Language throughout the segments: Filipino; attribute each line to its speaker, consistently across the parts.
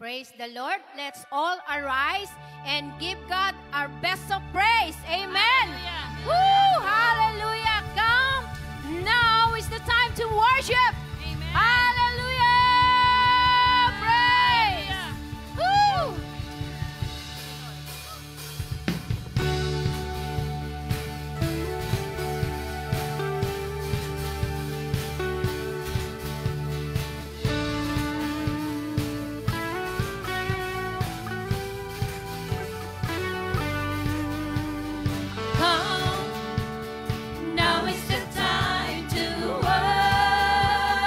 Speaker 1: Praise the Lord. Let's all arise and give God our best of praise. Amen.
Speaker 2: Hallelujah.
Speaker 1: Woo! Hallelujah. Come. Now is the time to worship.
Speaker 2: Amen.
Speaker 1: Hallelujah. Praise. Woo!
Speaker 2: Come, now is the time to worship.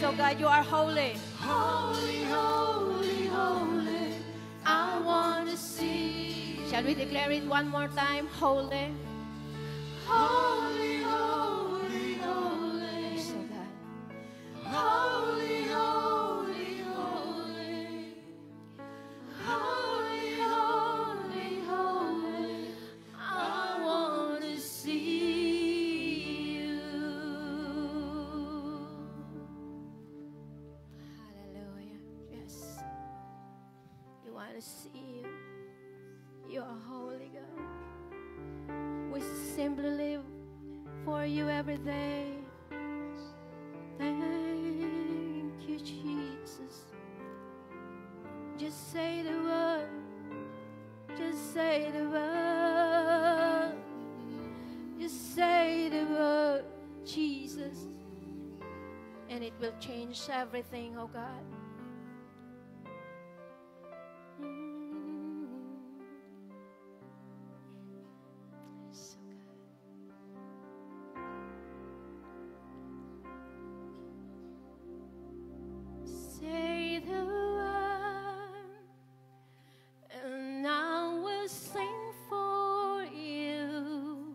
Speaker 1: oh God, you are holy.
Speaker 2: Holy, holy, holy, I want to see.
Speaker 1: Shall we declare it one more time? Holy.
Speaker 2: Holy, holy, holy,
Speaker 1: Yes, oh God.
Speaker 2: holy, holy, holy, holy, holy, holy, I want to see you.
Speaker 1: Hallelujah. Yes. We want to see you. You are holy, God. We simply live for you every day. Thank you, Jesus. Just say the word. Just say the word. Just say the word, Jesus. And it will change everything, oh God. So good. Say the word, and I will sing for you.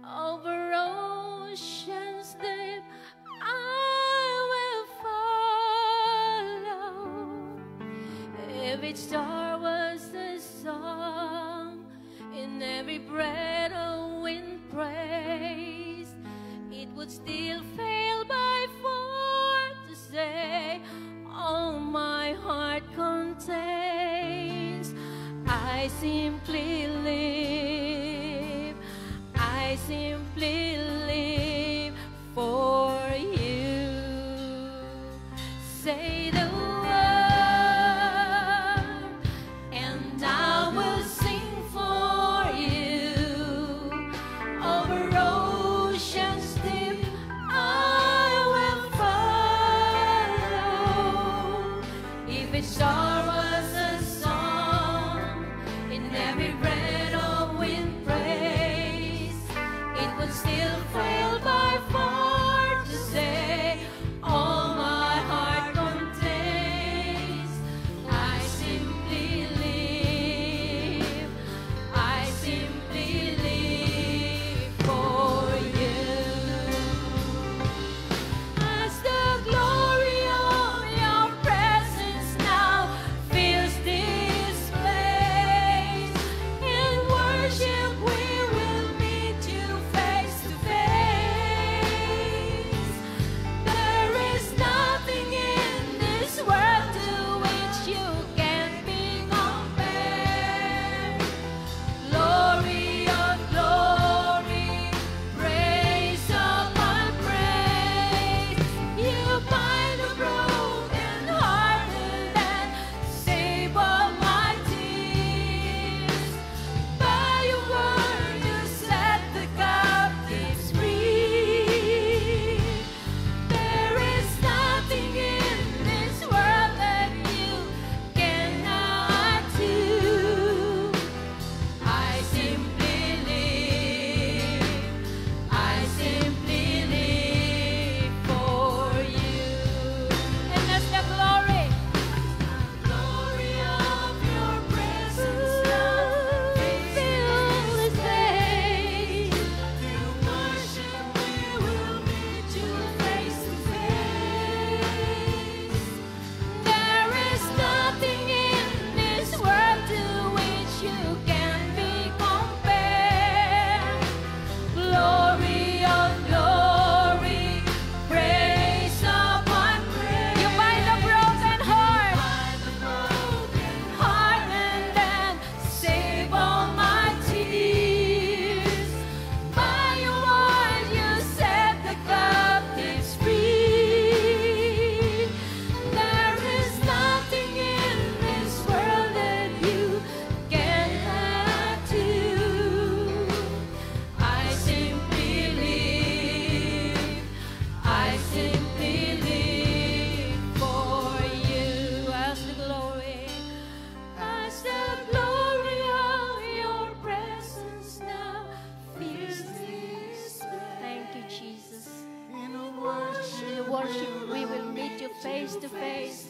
Speaker 1: Over oceans deep, I will follow. Every star was a song, in every breath a wind praise. It would still fail by for to say all my heart contains. I simply live, I simply live for you. Say the word, and I will sing for you. Over oceans deep, I will follow. If each star was a song, in every breath of wind praise, it would still fail by far to say all my heart contains. I simply live, I simply live for you. As the glory of your presence now worship, we will meet you face to face.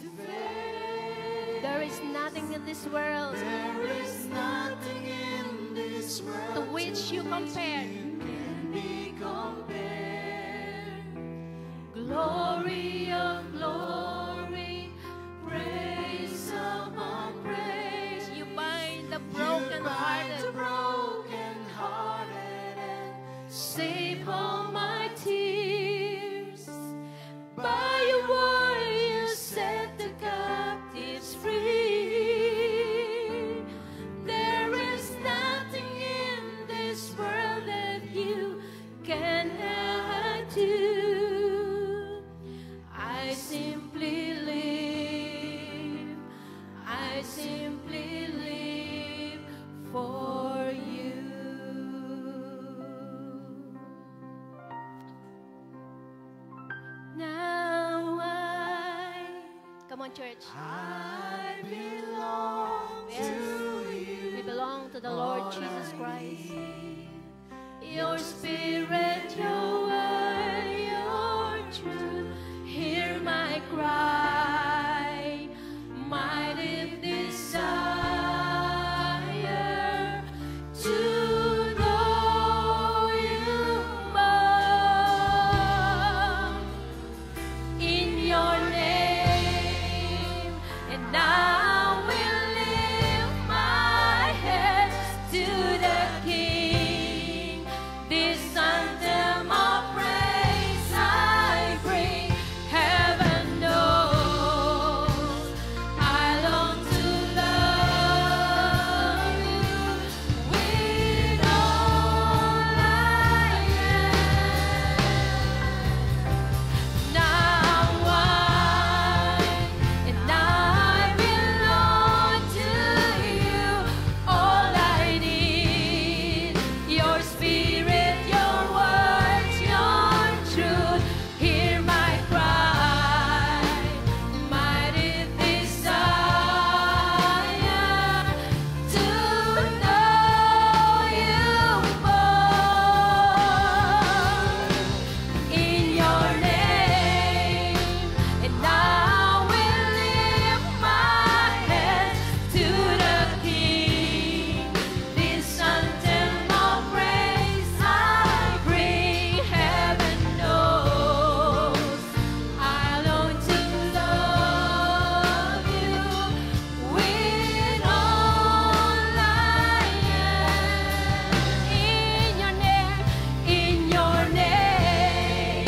Speaker 1: There is nothing in this world
Speaker 2: There is nothing in this world
Speaker 1: to which you compare.
Speaker 2: can be compared. Glory of glory, praise upon praise.
Speaker 1: You bind the
Speaker 2: You bind
Speaker 1: broken-hearted.
Speaker 2: the broken-hearted and save all my tears. By your word you set the captives free. There is nothing in this world that you cannot do. I simply live for you. Now
Speaker 1: Come on, church.
Speaker 2: I belong
Speaker 1: Yes.
Speaker 2: to you.
Speaker 1: We belong to the Lord Jesus Christ.
Speaker 2: Your spirit, your word, your truth. Hear my cry, my deep desire to know you more. In your name, and I will lift my hands to the King. This anthem of praise I bring, heaven knows I long to love you with all I am. Now and I belong to you. All I need, your spirit, your words, your truth. Hear my cry, my deep desire to know you more. In your name, and I will lift my hands to the King. This anthem of praise I bring, heaven knows I long to love you with all I am. In your name,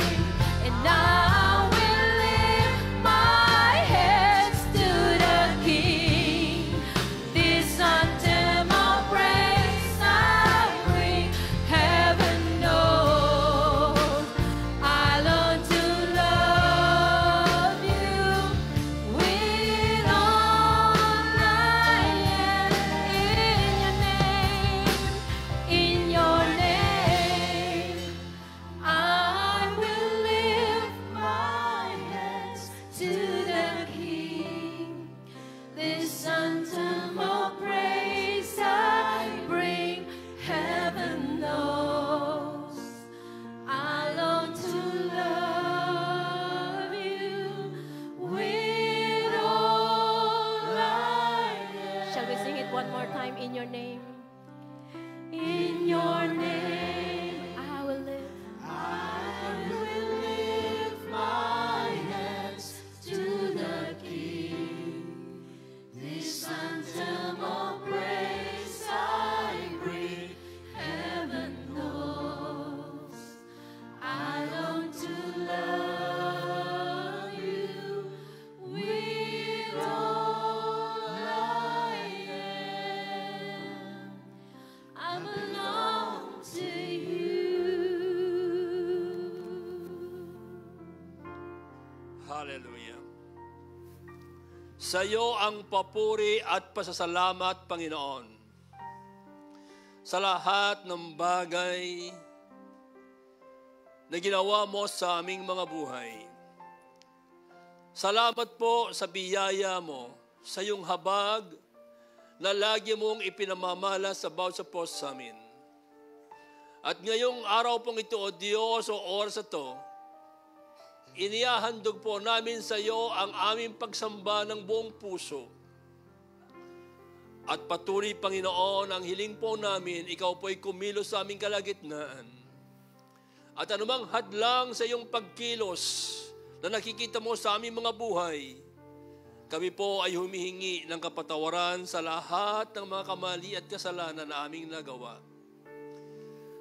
Speaker 2: and I will lift my hands to the King. This anthem of praise I bring, heaven knows I long to love you with all I am. In your name, I will lift my hands to the King. This anthem of praise I bring, heaven knows I long to love you with all I am.
Speaker 1: Shall we sing it one more time? In your name,
Speaker 2: In your name,
Speaker 1: I will live.
Speaker 2: I will lift my hands to the King. This anthem of praise I bring, heaven knows I long to love you with all I am. I belong to you.
Speaker 3: Hallelujah. Sa iyo ang papuri at pasasalamat, Panginoon, sa lahat ng bagay na ginawa mo sa aming mga buhay. Salamat po sa biyaya mo, sa iyong habag na lagi mong ipinamamala sa bawat sa post sa amin. At ngayong araw pong ito, O Diyos, o oras ito, inihahandog po namin sa iyo ang aming pagsamba ng buong puso. At patuloy, Panginoon, ang hiling po namin, ikaw po'y kumilos sa aming kalagitnaan. At anumang hadlang sa iyong pagkilos na nakikita mo sa aming mga buhay, kami po ay humihingi ng kapatawaran sa lahat ng mga kamali at kasalanan na aming nagawa.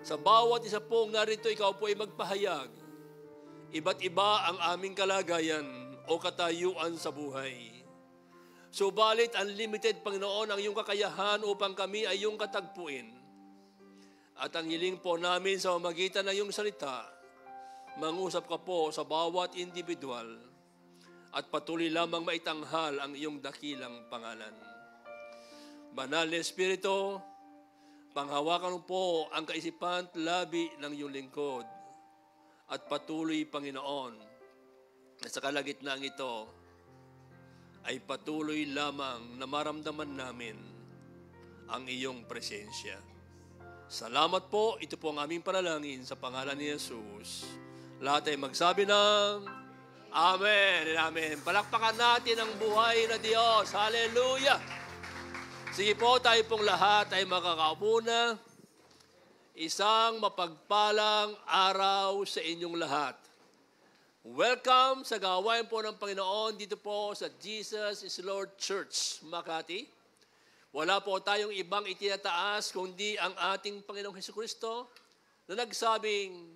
Speaker 3: Sa bawat isa pong narito, ikaw po ay magpahayag. Iba't iba ang aming kalagayan o katayuan sa buhay. Subalit, unlimited, Panginoon, ang iyong kakayahan upang kami ay iyong katagpuin. At ang hiling po namin sa pamamagitan ng iyong salita, mangusap ka po sa bawat individual at patuloy lamang maitanghal ang iyong dakilang pangalan. Banal na Espiritu, panghawakan po ang kaisipan at labi ng iyong lingkod at patuloy, Panginoon, na sa kalagitnaan ito ay patuloy lamang na maramdaman namin ang iyong presensya. Salamat po. Ito po ang aming panalangin sa pangalan ni Jesus. Lahat ay magsabi ng Amen. Amen. Palakpakan natin ang buhay na Diyos. Hallelujah. Sige po, tayo pong lahat ay makakaupo na. Isang mapagpalang araw sa inyong lahat. Welcome sa gawain po ng Panginoon dito po sa Jesus is Lord Church, Makati. Wala po tayong ibang itinataas kundi ang ating Panginoong Hesukristo na nagsabing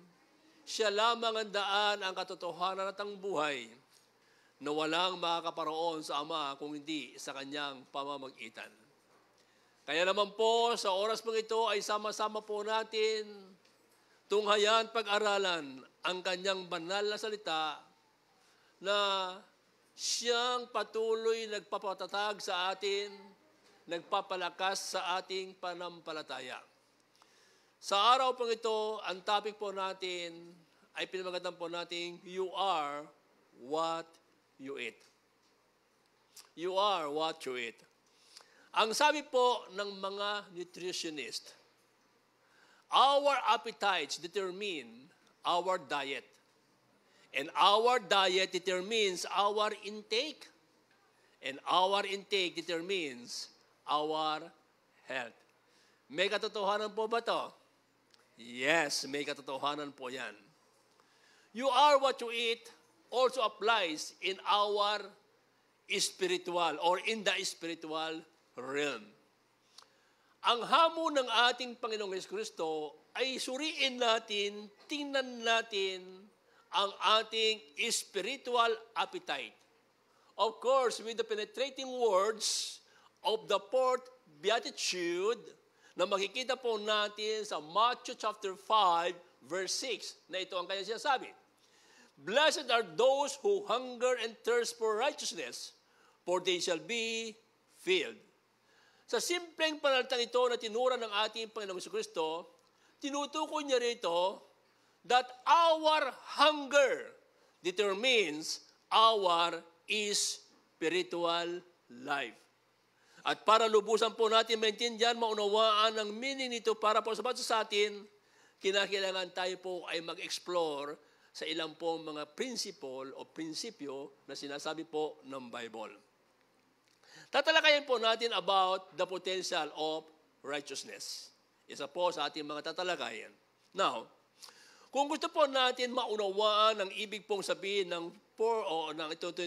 Speaker 3: siya lamang ang daan, ang katotohanan at ang buhay na walang makakaparoon sa Ama kung hindi sa kanyang pamamagitan. Kaya naman po sa oras pong ito ay sama-sama po natin tunghayan, pag-aralan ang kanyang banal na salita na siyang patuloy nagpapatatag sa atin, nagpapalakas sa ating panampalataya. Sa araw pong ito, ang topic po natin ay pinamagatan po natin, You are what you eat. You are what you eat. Ang sabi po ng mga nutritionist, our appetites determine our diet. And our diet determines our intake. And our intake determines our health. May katotohanan po ba to? Yes, may katotohanan po yan. You are what you eat also applies in our spiritual or in the spiritual realm. Ang hamon ng ating Panginoong Jesucristo ay suriin natin, tingnan natin ang ating spiritual appetite. Of course, with the penetrating words of the fourth beatitude na makikita po natin sa Matthew chapter 5, verse 6, na ito ang kanya sinasabi. Blessed are those who hunger and thirst for righteousness, for they shall be filled. Sa simpleng panalitang ito na tinura ng ating Panginoong Jesucristo, tinutukoy niya rito that our hunger determines our spiritual life. At para lubusan po natin maintindihan, maunawaan ang meaning nito para po sa atin, kinakailangan tayo po ay mag-explore sa ilang po mga principle o prinsipyo na sinasabi po ng Bible. Tatalakayin po natin about the potential of righteousness. Isa po sa ating mga tatalakayin. Now, kung gusto po natin maunawaan ang ibig pong sabihin ng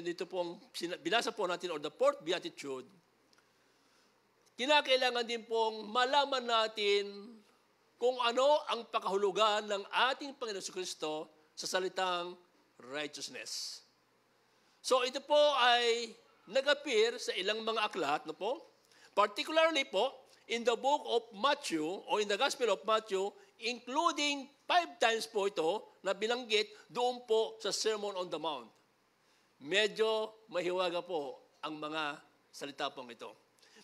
Speaker 3: dito pong binasa po natin or the fourth beatitude, kinakailangan din pong malaman natin kung ano ang pakahulugan ng ating Panginoon Jesucristo sa salitang righteousness. So ito po ay nag-appear sa ilang mga aklat, no po? Particularly po, in the book of Matthew, o in the Gospel of Matthew, including 5 times po ito na binanggit doon po sa Sermon on the Mount. Medyo mahiwaga po ang mga salita pong ito.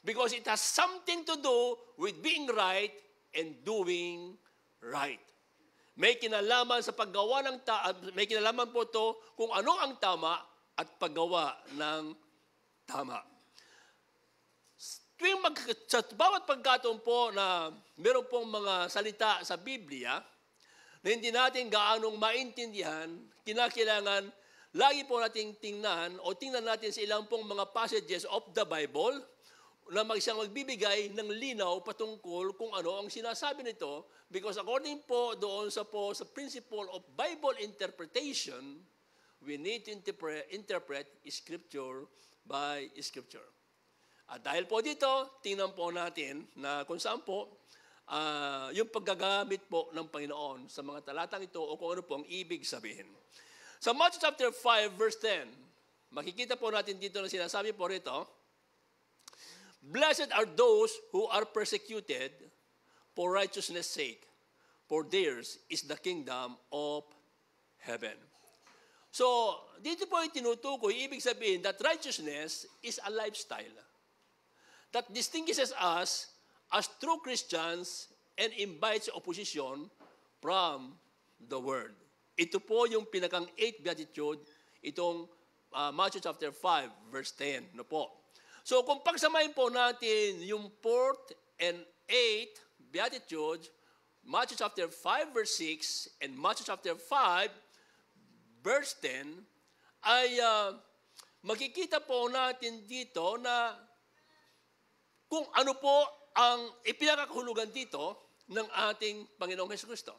Speaker 3: Because it has something to do with being right and doing right. May kinalaman sa paggawa ng may kinalaman po ito kung ano ang tama at paggawa ng tama. Sa bawat pagkataon po na meron pong mga salita sa Biblia na hindi natin gaanong maintindihan, kinakailangan lagi po nating tingnan natin sa ilang pong mga passages of the Bible na siyang magbibigay ng linaw patungkol kung ano ang sinasabi nito, because according po doon sa principle of Bible interpretation, we need to interpret Scripture by Scripture. At dahil po dito, tingnan po natin na kung saan po yung paggagamit po ng Panginoon sa mga talatang ito o kung ano po ang ibig sabihin. Sa Matthew chapter 5 verse 10, makikita po natin dito na sinasabi po rito, "Blessed are those who are persecuted for righteousness' sake, for theirs is the kingdom of heaven." So, dito po yung tinutukoy, ibig sabihin that righteousness is a lifestyle that distinguishes us as true Christians and invites opposition from the world. Ito po yung pinakang 8th beatitude, itong Matthew chapter 5, verse 10. No po. So kung pagsamahin po natin yung 4th and 8th beatitude, Matthew chapter 5, verse 6, and Matthew chapter 5, verse 10, ay makikita po natin dito na kung ano po ang ipinakahulugan dito ng ating Panginoong Jesucristo.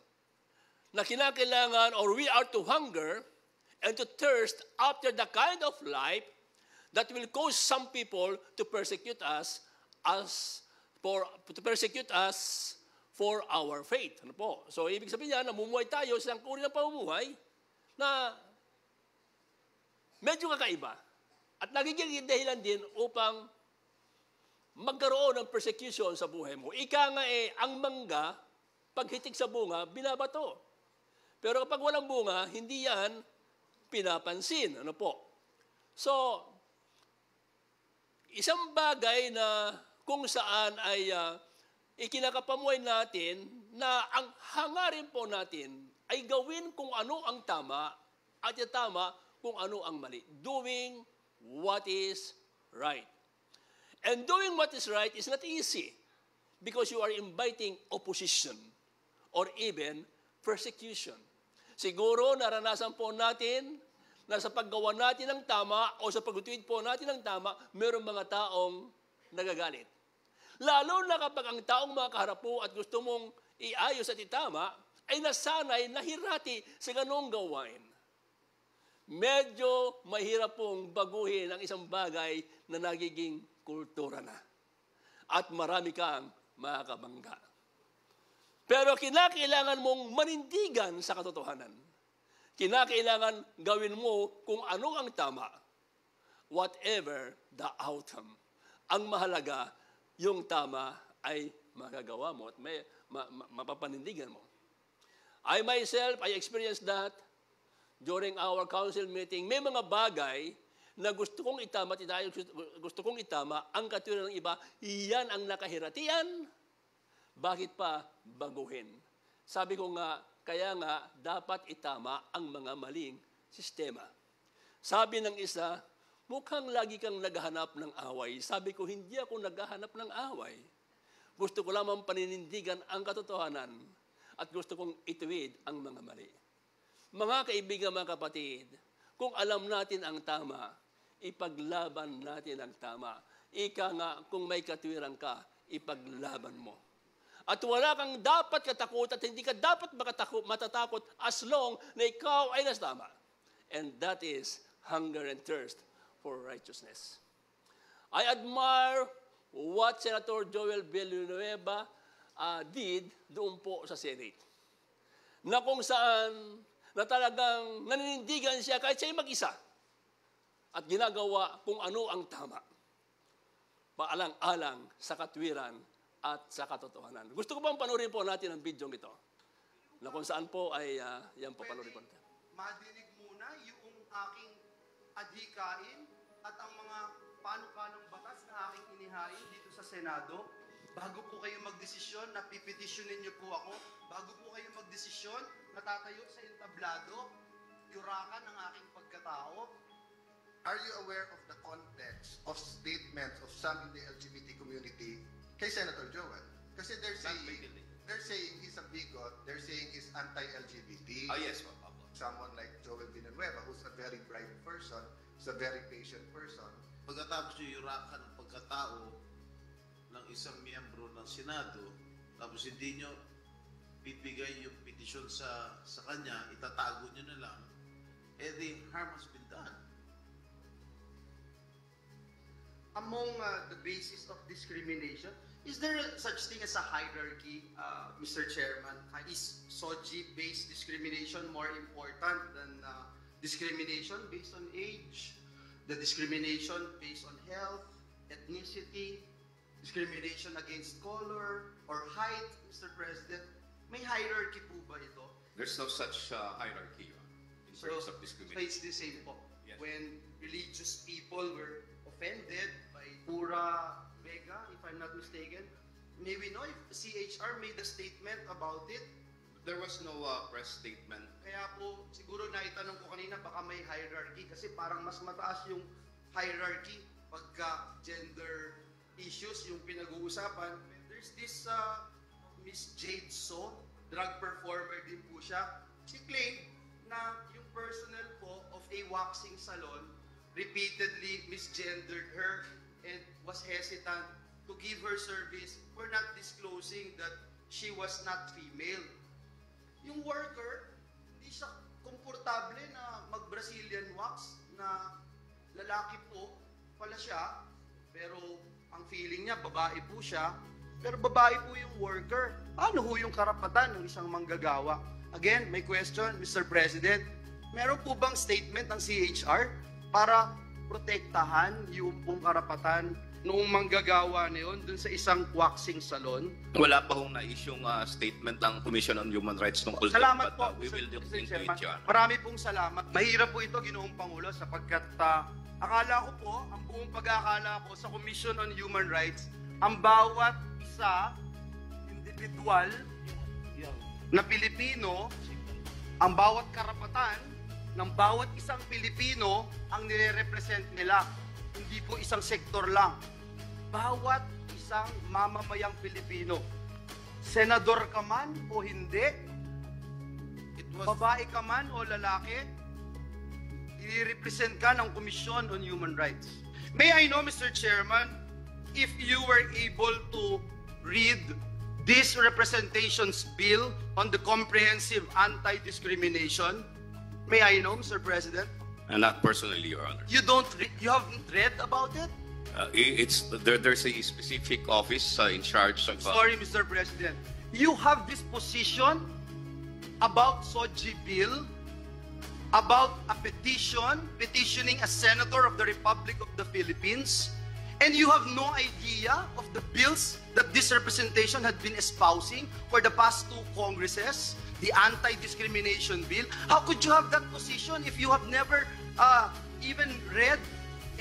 Speaker 3: Na kinakailangan or we are to hunger and to thirst after the kind of life that will cause some people to persecute us for our faith. Ano po? So, ibig sabihin niya, namumuhay tayo sa isang uri ng pamumuhay na medyo kakaiba. At nagiging dahilan din upang magkaroon ng persecution sa buhay mo. Ika nga ang mangga, paghitik sa bunga, binabato. Pero kapag walang bunga, hindi yan pinapansin. Ano po? So, isang bagay na kung saan ay ikinakapamuhay natin na ang hangarin po natin ay gawin kung ano ang tama at itama kung ano ang mali. Doing what is right. And doing what is right is not easy because you are inviting opposition or even persecution. Siguro naranasan po natin na sa paggawa natin ng tama o sa pagtutuwid po natin ng tama, mayroong mga taong nagagalit. Lalo na kapag ang taong makaharap po at gusto mong iayos at itama, ay nasanay, nahirati sa ganong gawain. Medyo mahirap pong baguhin ang isang bagay na nagiging kultura na. At marami kang makakabangga. Pero kinakailangan mong manindigan sa katotohanan. Kinakailangan gawin mo kung ano ang tama. Whatever the outcome. Ang mahalaga, yung tama ay magagawa mo at mapapanindigan mo. I myself, I experienced that during our council meeting. May mga bagay na gusto kong itama, ang katulad ng iba, iyan ang nakahiratian. Bakit pa baguhin? Sabi ko nga, kaya nga, dapat itama ang mga maling sistema. Sabi ng isa, mukhang lagi kang naghahanap ng away. Sabi ko, hindi ako naghahanap ng away. Gusto ko lamang paninindigan ang katotohanan at gusto kong ituwid ang mga mali. Mga kaibigan, mga kapatid, kung alam natin ang tama, ipaglaban natin ang tama. Ika nga, kung may katwiran ka, ipaglaban mo. At wala kang dapat katakot at hindi ka dapat matatakot as long na ikaw ay nasa tama. And that is hunger and thirst for righteousness. I admire what Senator Joel Villanueva did doon po sa Senate. Na kung saan na talagang naninindigan siya kahit siya'y mag-isa at ginagawa kung ano ang tama. Paalang-alang sa katwiran at sa katotohanan. Gusto ko bang panoorin po natin ang video ito? Na kung saan po ay yan po panoorin po natin.
Speaker 4: Madinig muna yung aking adhikain at ang mga panukalang batas na aking inihain dito sa Senado. Bago po kayo magdesisyon, napipetisyonin niyo po ako. Bago po kayo magdesisyon, natatayo sa entablado, yurakan ang aking pagkatao.
Speaker 2: Are you aware of the context of statements of some in the LGBT community kay Senator Joel? Kasi they're saying he's a bigot, they're saying he's anti-LGBT.
Speaker 5: Oh, yes, Papa.
Speaker 2: Someone like Joel Villanueva, who's a very bright person, is a very patient person.
Speaker 5: Pagkatapos yung yurakan ng pagkatao ng isang miyembro ng Senado, tapos hindi nyo bibigay yung petisyon sa kanya, itatago nyo na lang, the harm has been done.
Speaker 4: Among the basis of discrimination, is there such thing as a hierarchy, Mr. Chairman? Is SOGI-based discrimination more important than discrimination based on age, the discrimination based on health, ethnicity, discrimination against color or height, Mr. President? May hierarchy po ba ito?
Speaker 6: There's no such hierarchy in terms of
Speaker 4: So
Speaker 6: discrimination.
Speaker 4: it's the same po.
Speaker 6: Yes.
Speaker 4: When religious people were offended by Pura Vega, if I'm not mistaken, may we know if CHR made a statement about it?
Speaker 6: There was no press statement.
Speaker 4: Kaya po, siguro naitanong ko kanina, baka may hierarchy kasi parang mas mataas yung hierarchy pagka gender issues yung pinag-uusapan. There's this Miss Jade So, drug performer din po siya. She claimed na yung personnel po of a waxing salon repeatedly misgendered her and was hesitant to give her service for not disclosing that she was not female. Yung worker, hindi siya komportable na mag-Brazilian wax na lalaki po pala siya, pero ang feeling niya, babae po siya, pero babae po yung worker. Paano ho yung karapatan ng isang manggagawa? Again, may question, Mr. President. Meron po bang statement ng CHR para protektahan yung pong karapatan noong manggagawa na yun dun sa isang waxing salon?
Speaker 6: Wala pa hong na-isyong statement ng Commission on Human Rights tungkol dito,
Speaker 4: Salamat po,
Speaker 6: but we will look
Speaker 4: Mr.
Speaker 6: into
Speaker 4: Chairman.
Speaker 6: it, Your Honor.
Speaker 4: Marami pong salamat. Mahirap po ito, Ginoong Pangulo, sapagkat akala ko po, ang buong pag-aakala ko sa Commission on Human Rights, ang bawat isa, individual na Pilipino, ang bawat karapatan ng bawat isang Pilipino ang nire-represent nila. Hindi po isang sektor lang. Bawat isang mamamayang Pilipino. Senador ka man o hindi, babae ka man o lalaki, i-represent ka ng Commission on Human Rights. May I know, Mr. Chairman, if you were able to read this representations bill on the comprehensive anti-discrimination? May I know, Mr. President?
Speaker 6: Not personally, Your Honor.
Speaker 4: You haven't read about it?
Speaker 6: There's a specific office in charge of...
Speaker 4: Sorry, Mr. President. You have this position about SOGI bill, about a petitioning a senator of the Republic of the Philippines, and you have no idea of the bills that this representation had been espousing for the past two Congresses, the anti-discrimination bill. How could you have that position if you have never even read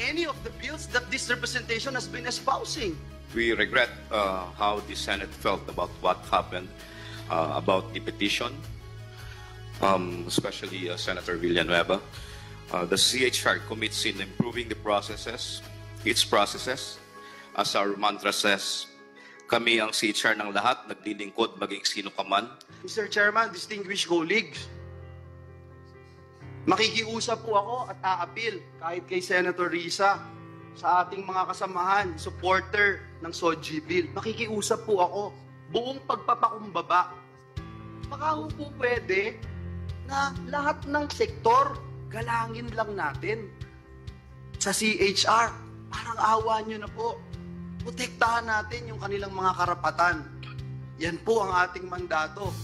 Speaker 4: any of the bills that this representation has been espousing?
Speaker 6: We regret how the Senate felt about what happened about the petition, especially Senator Villanueva. The CHR commits in improving the processes, its processes. As our mantra says, kami ang CHR ng lahat, naglilingkod maging sino ka man.
Speaker 4: Mr. Chairman, distinguished colleagues, makikiusap po ako at aapil kahit kay Senator Risa sa ating mga kasamahan, supporter ng SOGI bill. Makikiusap po ako, buong pagpapakumbaba. Baka po pwede na lahat ng sektor, galangin lang natin sa CHR. Parang awa nyo na po. Protektahan natin yung kanilang mga karapatan. Yan po ang ating mandato.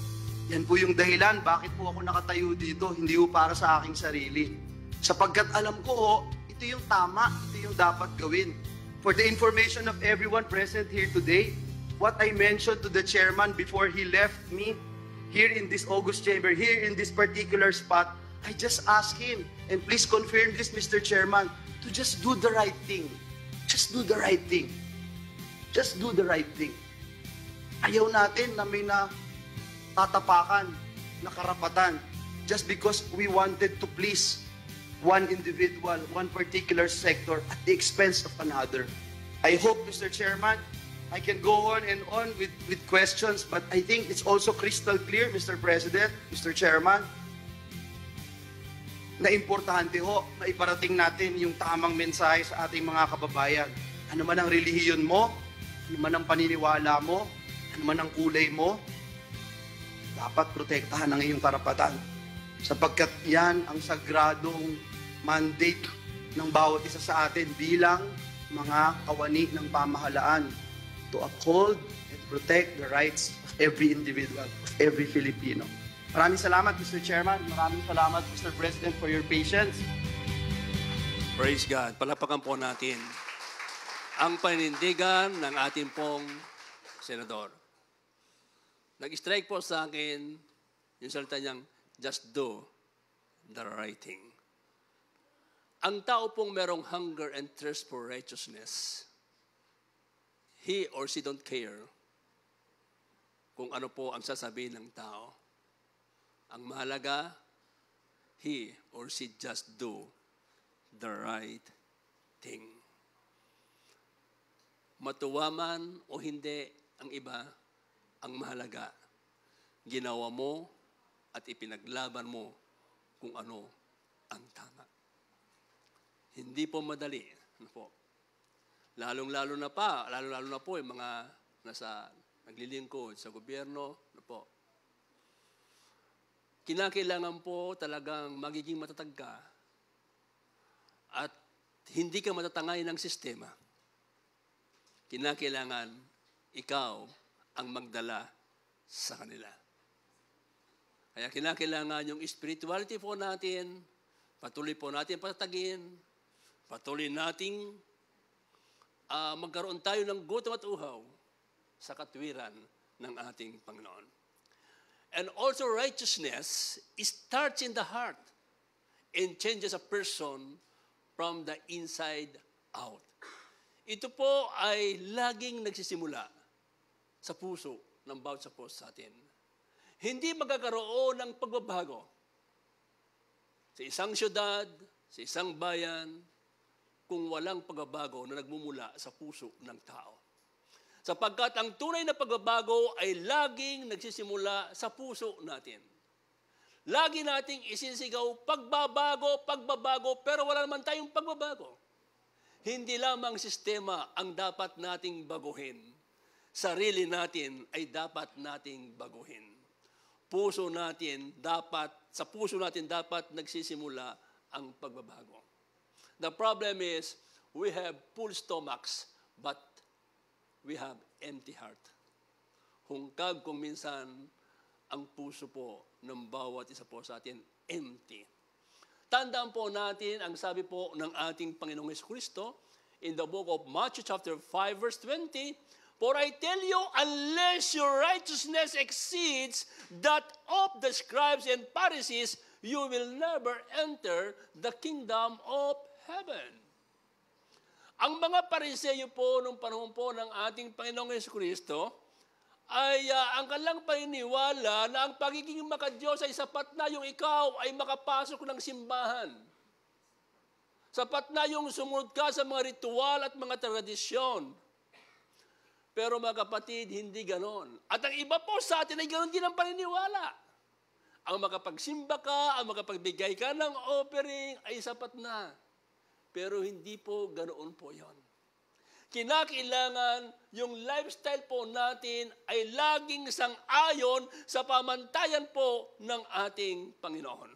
Speaker 4: Yan po yung dahilan bakit po ako nakatayo dito, hindi po para sa aking sarili. Sapagkat alam ko, ito yung tama, ito yung dapat gawin. For the information of everyone present here today, what I mentioned to the chairman before he left me here in this August chamber, here in this particular spot, I just asked him, and please confirm this, Mr. Chairman, to just do the right thing. Just do the right thing. Just do the right thing. Ayaw natin na may tatapakan na karapatan just because we wanted to please one individual, one particular sector at the expense of another. I hope, Mr. Chairman, I can go on and on with questions, but I think it's also crystal clear, Mr. President, Mr. Chairman, na importante ho na iparating natin yung tamang mensahe sa ating mga kababayan. Ano man ang relihiyon mo, ano man ang paniniwala mo, ano man ang kulay mo, dapat protektahan ang iyong karapatan. Sapagkat yan ang sagradong mandate ng bawat isa sa atin bilang mga kawani ng pamahalaan to uphold and protect the rights of every individual, of every Filipino. Maraming salamat, Mr. Chairman. Maraming salamat, Mr. President, for your patience.
Speaker 3: Praise God. Palapakan po natin ang panindigan ng ating pong senador. Nag-strike po sa akin yung salita niyang, just do the right thing. Ang tao pong merong hunger and thirst for righteousness, he or she don't care kung ano po ang sasabihin ng tao. Ang mahalaga, he or she just do the right thing. Matuwa man o hindi ang iba, ang mahalaga, ginawa mo at ipinaglaban mo kung ano ang tama. Hindi po madali. Ano po? Lalong-lalo na po yung mga nasa naglilingkod sa gobyerno. Ano po? Kinakailangan po talagang magiging matatag ka at hindi ka matatangay ng sistema. Kinakailangan ikaw ang magdala sa kanila. Kaya kinakailangan yung spirituality po natin, patuloy po natin patatagin, patuloy nating magkaroon tayo ng gutom at uhaw sa katwiran ng ating Panginoon. And also righteousness starts in the heart and changes a person from the inside out. Ito po ay laging nagsisimula sa puso ng bawat sa atin. Hindi magkakaroon ng pagbabago sa isang syudad, sa isang bayan, kung walang pagbabago na nagmumula sa puso ng tao. Sapagkat ang tunay na pagbabago ay laging nagsisimula sa puso natin. Lagi nating isisigaw, pagbabago, pero wala naman tayong pagbabago. Hindi lamang sistema ang dapat nating baguhin. Sarili natin ay dapat nating baguhin. Sa puso natin dapat nagsisimula ang pagbabago. The problem is, we have full stomachs, but we have empty heart. Hungkag kung minsan ang puso po ng bawat isa po sa atin empty. Tandaan po natin ang sabi po ng ating Panginoong Jesucristo in the book of Matthew chapter 5 verse 20, "For I tell you, unless your righteousness exceeds that of the scribes and Pharisees, you will never enter the kingdom of heaven." Ang mga Pariseyo po nung panahon po ng ating Panginoong Jesucristo ay ang kanilang paniniwala na ang pagiging makadiyos ay sapat na yung ikaw ay makapasok ng simbahan. Sapat na yung sumunod ka sa mga ritual at mga tradisyon. Pero mga kapatid, hindi ganon. At ang iba po sa atin ay ganon din ang paniniwala. Ang makapagsimba ka, ang makapagbigay ka ng offering ay sapat na. Pero hindi po ganoon po yon. Kinakailangan yung lifestyle po natin ay laging sang-ayon sa pamantayan po ng ating Panginoon.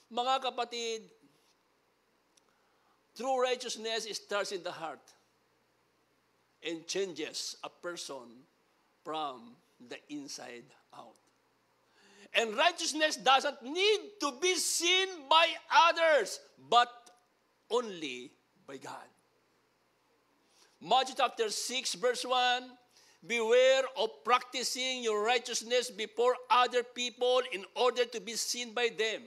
Speaker 3: Mga kapatid, true righteousness starts in the heart and changes a person from the inside out. And righteousness doesn't need to be seen by others, but only by God. Matthew chapter 6 verse 1, "Beware of practicing your righteousness before other people in order to be seen by them.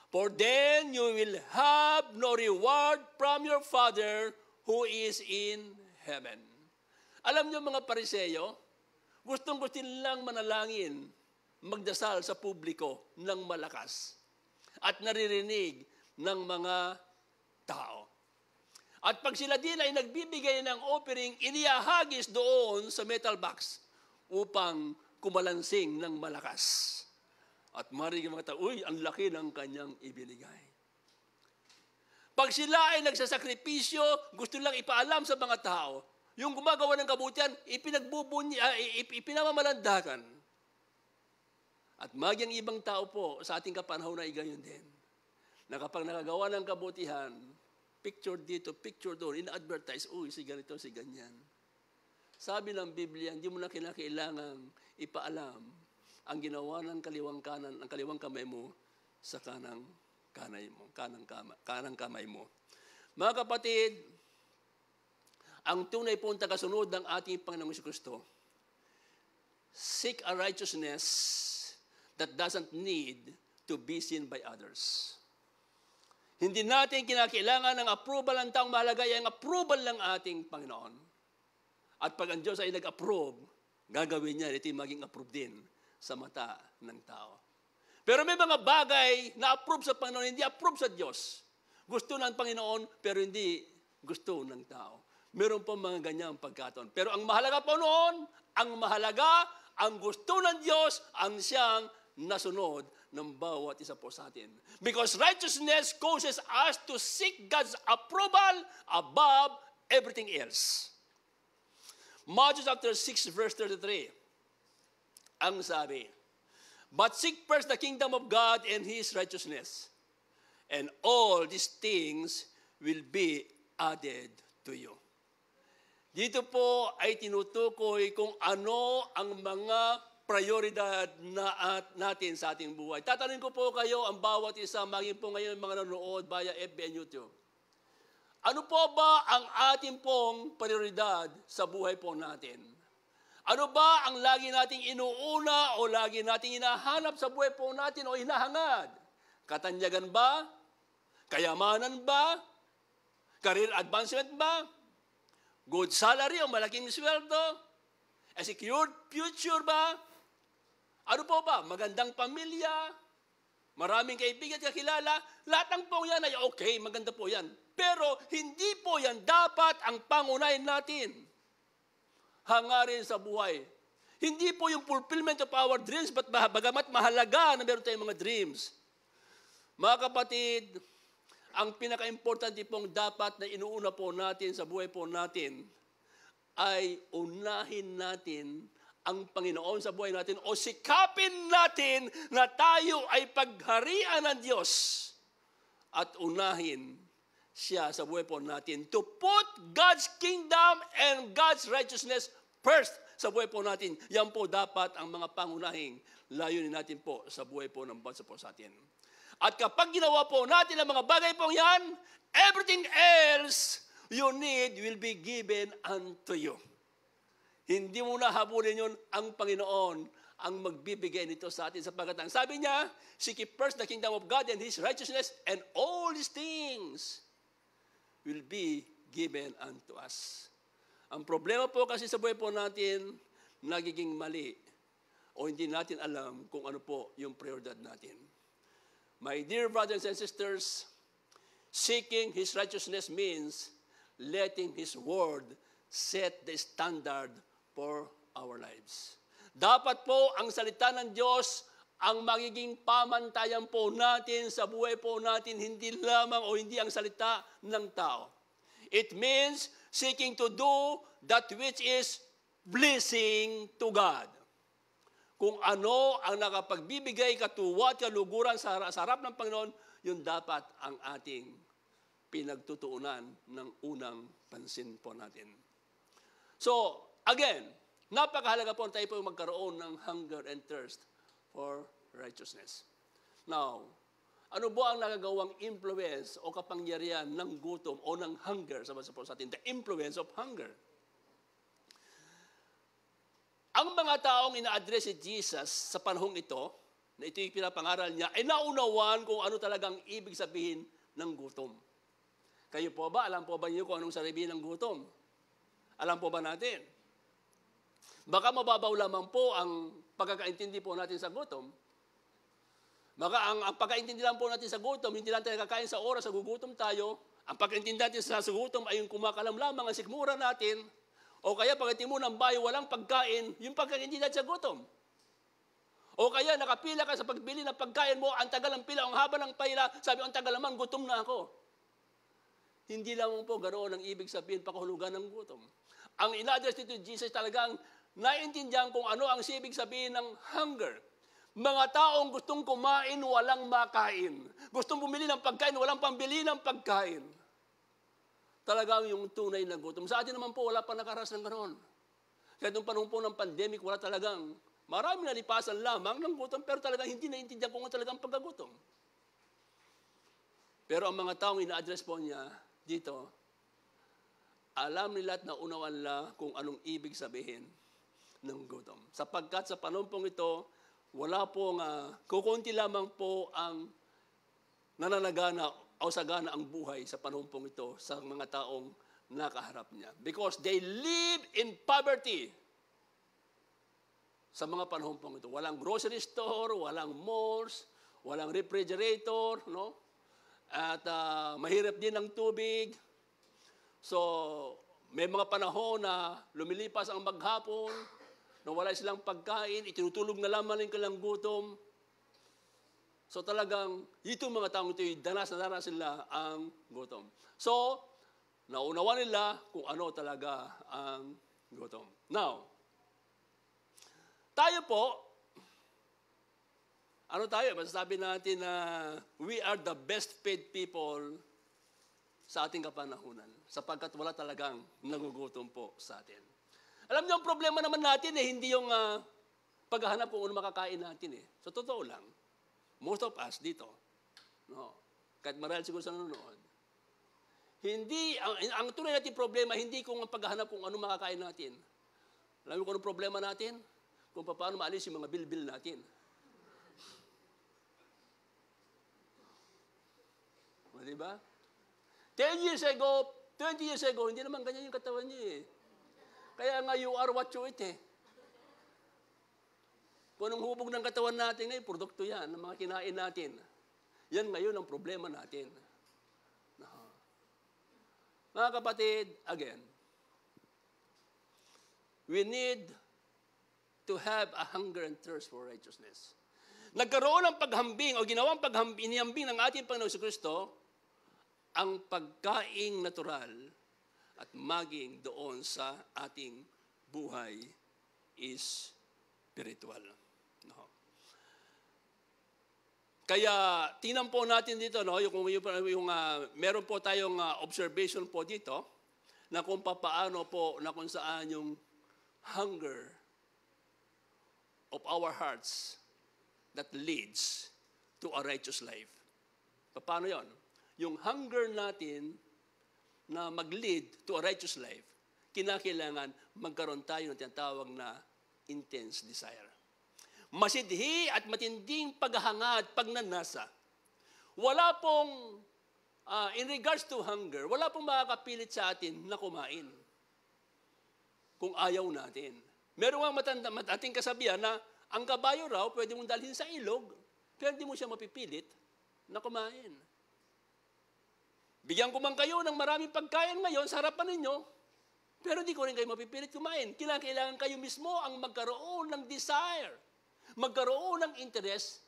Speaker 3: For then you will have no reward from your Father who is in heaven." Alam niyo mga Pariseyo, gustong-gusto nilang manalangin, magdasal sa publiko ng malakas at naririnig ng mga tao. At pag sila din ay nagbibigay ng offering, inihahagis doon sa metal box upang kumalansing ng malakas. At mariging mga tao, uy, ang laki ng kanyang ibinigay. Pag sila ay nagsasakripisyo, gusto lang ipaalam sa mga tao, yung gumagawa ng kabutihan, ipinamamalandakan. At magyang ibang tao po sa ating kapanahon ay gayon din. Na kapag nakagawa ng kabutihan, picture dito, picture doon, in-advertise, uy, si ganito, si ganyan. Sabi ng Biblia, hindi mo na kinakailangang ipaalam ang ginawa ng kaliwang kanan, ang kaliwang kamay mo sa kanang kamay mo. Mga kapatid, ang tunay pong tagasunod ng ating Panginoong Jesucristo, seek a righteousness that doesn't need to be seen by others. Hindi natin kinakailangan ng approval ng taong mahalaga, ang approval ng ating Panginoon. At pag ang Diyos ay nag-approve, gagawin niya, ito yung maging approve din sa mata ng tao. Pero may mga bagay na approve sa Panginoon, hindi approve sa Diyos. Gusto ng Panginoon, pero hindi gusto ng tao. Meron po mga ganyang pagkataon. Pero ang mahalaga po noon, ang gusto ng Diyos, ang siyang nasunod ng bawat isa po sa atin. Because righteousness causes us to seek God's approval above everything else. Matthew chapter 6, verse 33. Ang sabi, but seek first the kingdom of God and His righteousness, and all these things will be added to you. Dito po ay tinutukoy kung ano ang mga prioridad natin sa ating buhay. Tatanungin ko po kayo, ang bawat isa, maging po ngayon mga nanonood via FB and YouTube. Ano po ba ang ating pong prioridad sa buhay po natin? Ano ba ang lagi nating inuuna o lagi nating hinahanap sa buhay po natin o hinahangad? Katanyagan ba? Kayamanan ba? Career advancement ba? Good salary o malaking sweldo? A secured future ba? Ano po ba? Magandang pamilya? Maraming kaibigan at kakilala? Lahat ng po yan ay okay, maganda po yan. Pero hindi po yan dapat ang pangunahin natin. Hangarin sa buhay. Hindi po yung fulfillment of our dreams, but bagamat mahalaga na meron tayong mga dreams. Mga kapatid, ang pinaka-importante pong dapat na inuuna po natin sa buhay po natin ay unahin natin ang Panginoon sa buhay natin o sikapin natin na tayo ay pagharian ng Diyos at unahin siya sa buhay po natin to put God's kingdom and God's righteousness first sa buhay po natin. Yan po dapat ang mga pangunahing layunin natin po sa buhay po ng bansa po sa atin. At kapag ginawa po natin ang mga bagay pong yan, everything else you need will be given unto you. Hindi mo na habulin yun, ang Panginoon ang magbibigay nito sa atin sapagkat ang sabi niya, seek first the kingdom of God and His righteousness, and all these things will be given unto us. Ang problema po kasi sa buhay po natin, nagiging mali o hindi natin alam kung ano po yung prioridad natin. My dear brothers and sisters, seeking His righteousness means letting His word set the standard for our lives. Dapat po ang salita ng Diyos ang magiging pamantayan po natin sa buhay po natin, hindi lamang o hindi ang salita ng tao. It means seeking to do that which is pleasing to God. Kung ano ang nakapagbibigay katuwa at kaluguran sa harap ng Panginoon, yun dapat ang ating pinagtutuunan ng unang pansin po natin. So, again, napakahalaga po tayo po magkaroon ng hunger and thirst for righteousness. Now, ano po ang nagagawang influence o kapangyarihan ng gutom o ng hunger sa bansa po sa atin? The influence of hunger. Ang mga taong ina-address si Jesus sa panahong ito, na ito yung pinapangaral niya, ay naunawaan kung ano talagang ibig sabihin ng gutom. Kayo po ba? Alam po ba niyo kung anong sabihin ng gutom? Alam po ba natin? Baka mababaw lamang po ang pagkakaintindi po natin sa gutom. Baka ang pagkaintindi lang po natin sa gutom, hindi lang tayo kakain sa oras, nagugutom tayo. Ang pagkaintindi natin sa gutom ay yung kumakalam lamang ang sikmura natin. O kaya pagdating mo ng bayo, walang pagkain, yung pagkaintindi natin sa gutom. O kaya nakapila ka sa pagbili ng pagkain mo, ang tagal ng pila, ang haba ng pila, sabi, ang tagal naman, gutom na ako. Hindi lamang po ganoon ang ibig sabihin, pakahulugan ng gutom. Ang ina-address dito Jesus talagang naintindihan kung ano ang ibig sabihin ng hunger. Mga taong gustong kumain, walang makain. Gustong bumili ng pagkain, walang pambili ng pagkain. Talagang yung tunay na gutom. Sa atin naman po, wala pa nakaranas ng ganoon. Kaya nung panahon po ng pandemic, wala talagang maraming nalipasan lamang ng gutom, pero talagang hindi naintindihan kung ano talagang pagkagutom. Pero ang mga taong ina-address po niya dito, alam nila at naunawan nila kung anong ibig sabihin ng gutom. Sapagkat sa panahon pong ito, wala pong, kukunti lamang po ang nananagana o sagana ang buhay sa panahon pong ito sa mga taong nakaharap niya. Because they live in poverty. Sa mga panahon pong ito, walang grocery store, walang malls, walang refrigerator, no? At mahirap din ang tubig. So, may mga panahon na lumilipas ang maghapon, na wala silang pagkain, itinutulog na lamang ng kanilang gutom. So talagang, itong mga taong ito, danas na danas sila ang gutom. So, naunawa nila kung ano talaga ang gutom. Now, tayo po, ano tayo? Masasabi natin na we are the best paid people sa ating kapanahunan sapagkat wala talagang nagugutom po sa atin. Alam niyo, ang problema naman natin hindi yung paghahanap kung ano makakain natin . So, totoo lang, most of us dito, no, kahit marahil siguro sa nanonood, hindi, ang tunay natin problema, hindi kung ang paghahanap kung ano makakain natin. Alam niyo kung ano problema natin? Kung paano maalis yung mga bilbil natin. O, diba? 10 years ago, 20 years ago, hindi naman ganyan yung katawan niyo . Kaya nga, you are what you eat . Kung anong hubog ng katawan natin ngayon, produkto yan, ng mga kinain natin. Yan ngayon ang problema natin. Mga kapatid, again, we need to have a hunger and thirst for righteousness. Nagkaroon ng paghambing o ginawang inihambing ng ating Panginoon si Kristo ang pagkaing natural at maging doon sa ating buhay is spiritual. No. Kaya tingnan po natin dito, no, meron po tayong observation po dito na kung paano po, na kung saan yung hunger of our hearts that leads to a righteous life. Paano yon? Yung hunger natin na mag-lead to a righteous life, kinakailangan magkaroon tayo ng tinatawag na intense desire. Masidhi at matinding paghahangad, pagnanasa. Wala pong, in regards to hunger, wala pong makakapilit sa atin na kumain kung ayaw natin. Meron ang ating kasabihan na ang kabayo raw pwede mong dalhin sa ilog, pero hindi mo siya mapipilit na kumain. Bigyan ko man kayo ng maraming pagkain ngayon sa harapan ninyo, pero hindi ko rin kayo mapipilit kumain. Kailangan kayo mismo ang magkaroon ng desire, magkaroon ng interest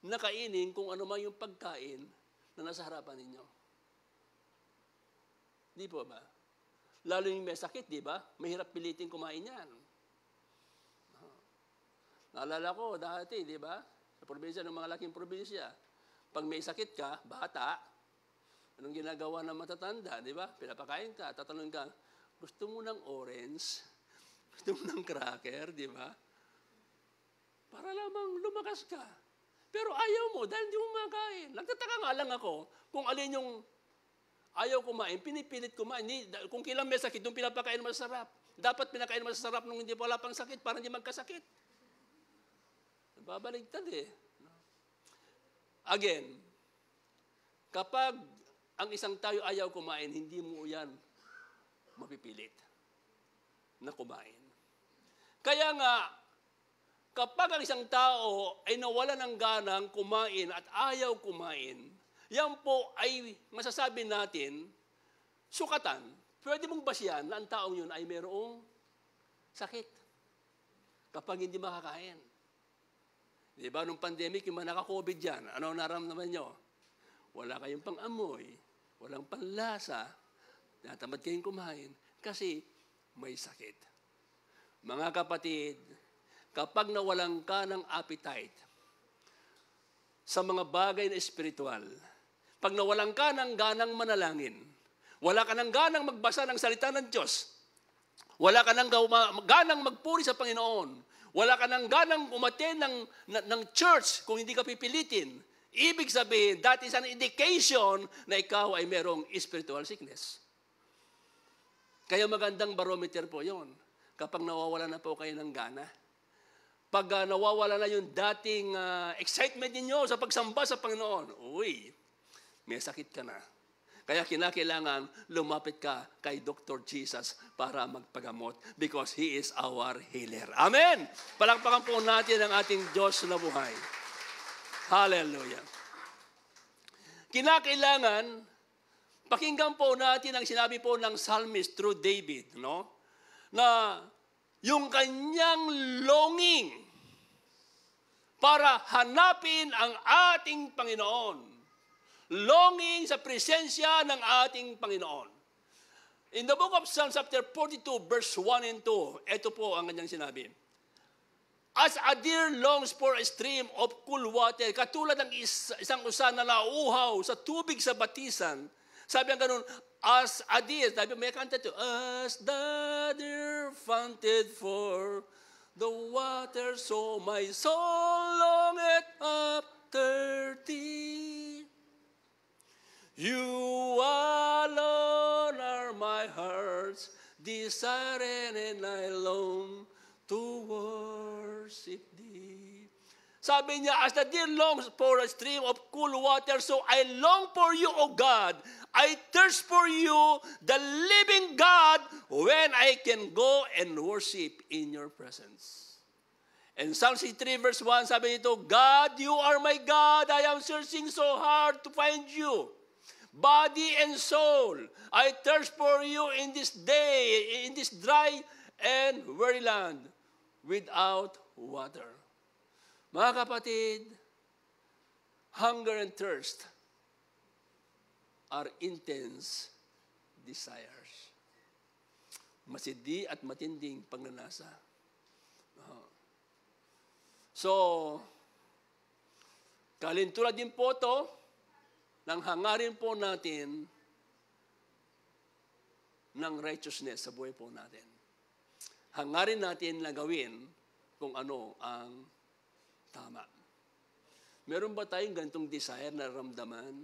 Speaker 3: na kainin kung ano man yung pagkain na nasa harapan ninyo. Di po ba? Lalo yung may sakit, di ba? Mahirap pilitin kumain yan. Naalala ko dati, di ba? Sa probinsya, ng mga laking probinsya, pag may sakit ka, bata, anong ginagawa ng matatanda, di ba? Pinapakain ka, tatanungin ka, gusto mo ng orange? Gusto mo ng cracker, di ba? Para lamang lumakas ka. Pero ayaw mo dahil hindi mo makain. Nagtataka nga lang ako kung alin yung ayaw kumain, pinipilit kumain. Kung kailan may sakit, yung pinapakain masarap. Dapat pinakain masarap nung hindi wala pang sakit para hindi magkasakit. Babaligtad . Again, kapag ang isang tayo ayaw kumain, hindi mo yan mapipilit na kumain. Kaya nga, kapag ang isang tao ay nawala ng ganang kumain at ayaw kumain, yan po ay masasabi natin, sukatan, pwede mong basihan na ang taong yun ay mayroong sakit kapag hindi makakain. Di ba, nung pandemic, yung mga naka-COVID dyan, ano naramdaman nyo? Wala kayong pang-amoy, walang panlasa, natamad kayong kumain, kasi may sakit. Mga kapatid, kapag nawalan ka ng appetite sa mga bagay na espiritual, pag nawalan ka ng ganang manalangin, wala ka ng ganang magbasa ng salita ng Diyos, wala ka ng ganang magpuri sa Panginoon, wala ka ng ganang umaten ng church kung hindi ka pipilitin, ibig sabihin, that is an indication na ikaw ay merong spiritual sickness. Kaya magandang barometer po yon kapag nawawala na po kayo ng gana. Pag nawawala na yung dating excitement ninyo sa pagsamba sa Panginoon, uy, may sakit ka na. Kaya kinakailangan lumapit ka kay Dr. Jesus para magpagamot because He is our healer. Amen! Palakpakan po natin ang ating Diyos na buhay. Hallelujah! Kinakailangan, pakinggan po natin ang sinabi po ng psalmist through David, no? Na yung kanyang longing para hanapin ang ating Panginoon. Longing sa presensya ng ating Panginoon. In the book of Psalms chapter 42, verse 1 and 2, ito po ang kanyang sinabi. As a deer longs for a stream of cool water, katulad ng isang usa na nauuhaw sa tubig sa batisan, sabi ang ganun, as a deer, sabi may kanta to, as the deer fainted for the water, so my soul longeth after thee. You alone are my heart's desire, and I long to worship thee. Sabi niya, as the deer longs for a stream of cool water, so I long for you, O God. I thirst for you, the living God, when I can go and worship in your presence. And Psalm 63 verse 1, sabi nito, God, you are my God. I am searching so hard to find you. Body and soul, I thirst for you in this day, in this dry and weary land, without water. Mga kapatid, hunger and thirst are intense desires. Masidi at matinding pagnanasa. So, kalintulad din po ito, nang hangarin po natin ng righteousness sa buhay po natin. Hangarin natin na gawin kung ano ang tama. Meron ba tayong ganitong desire na ramdaman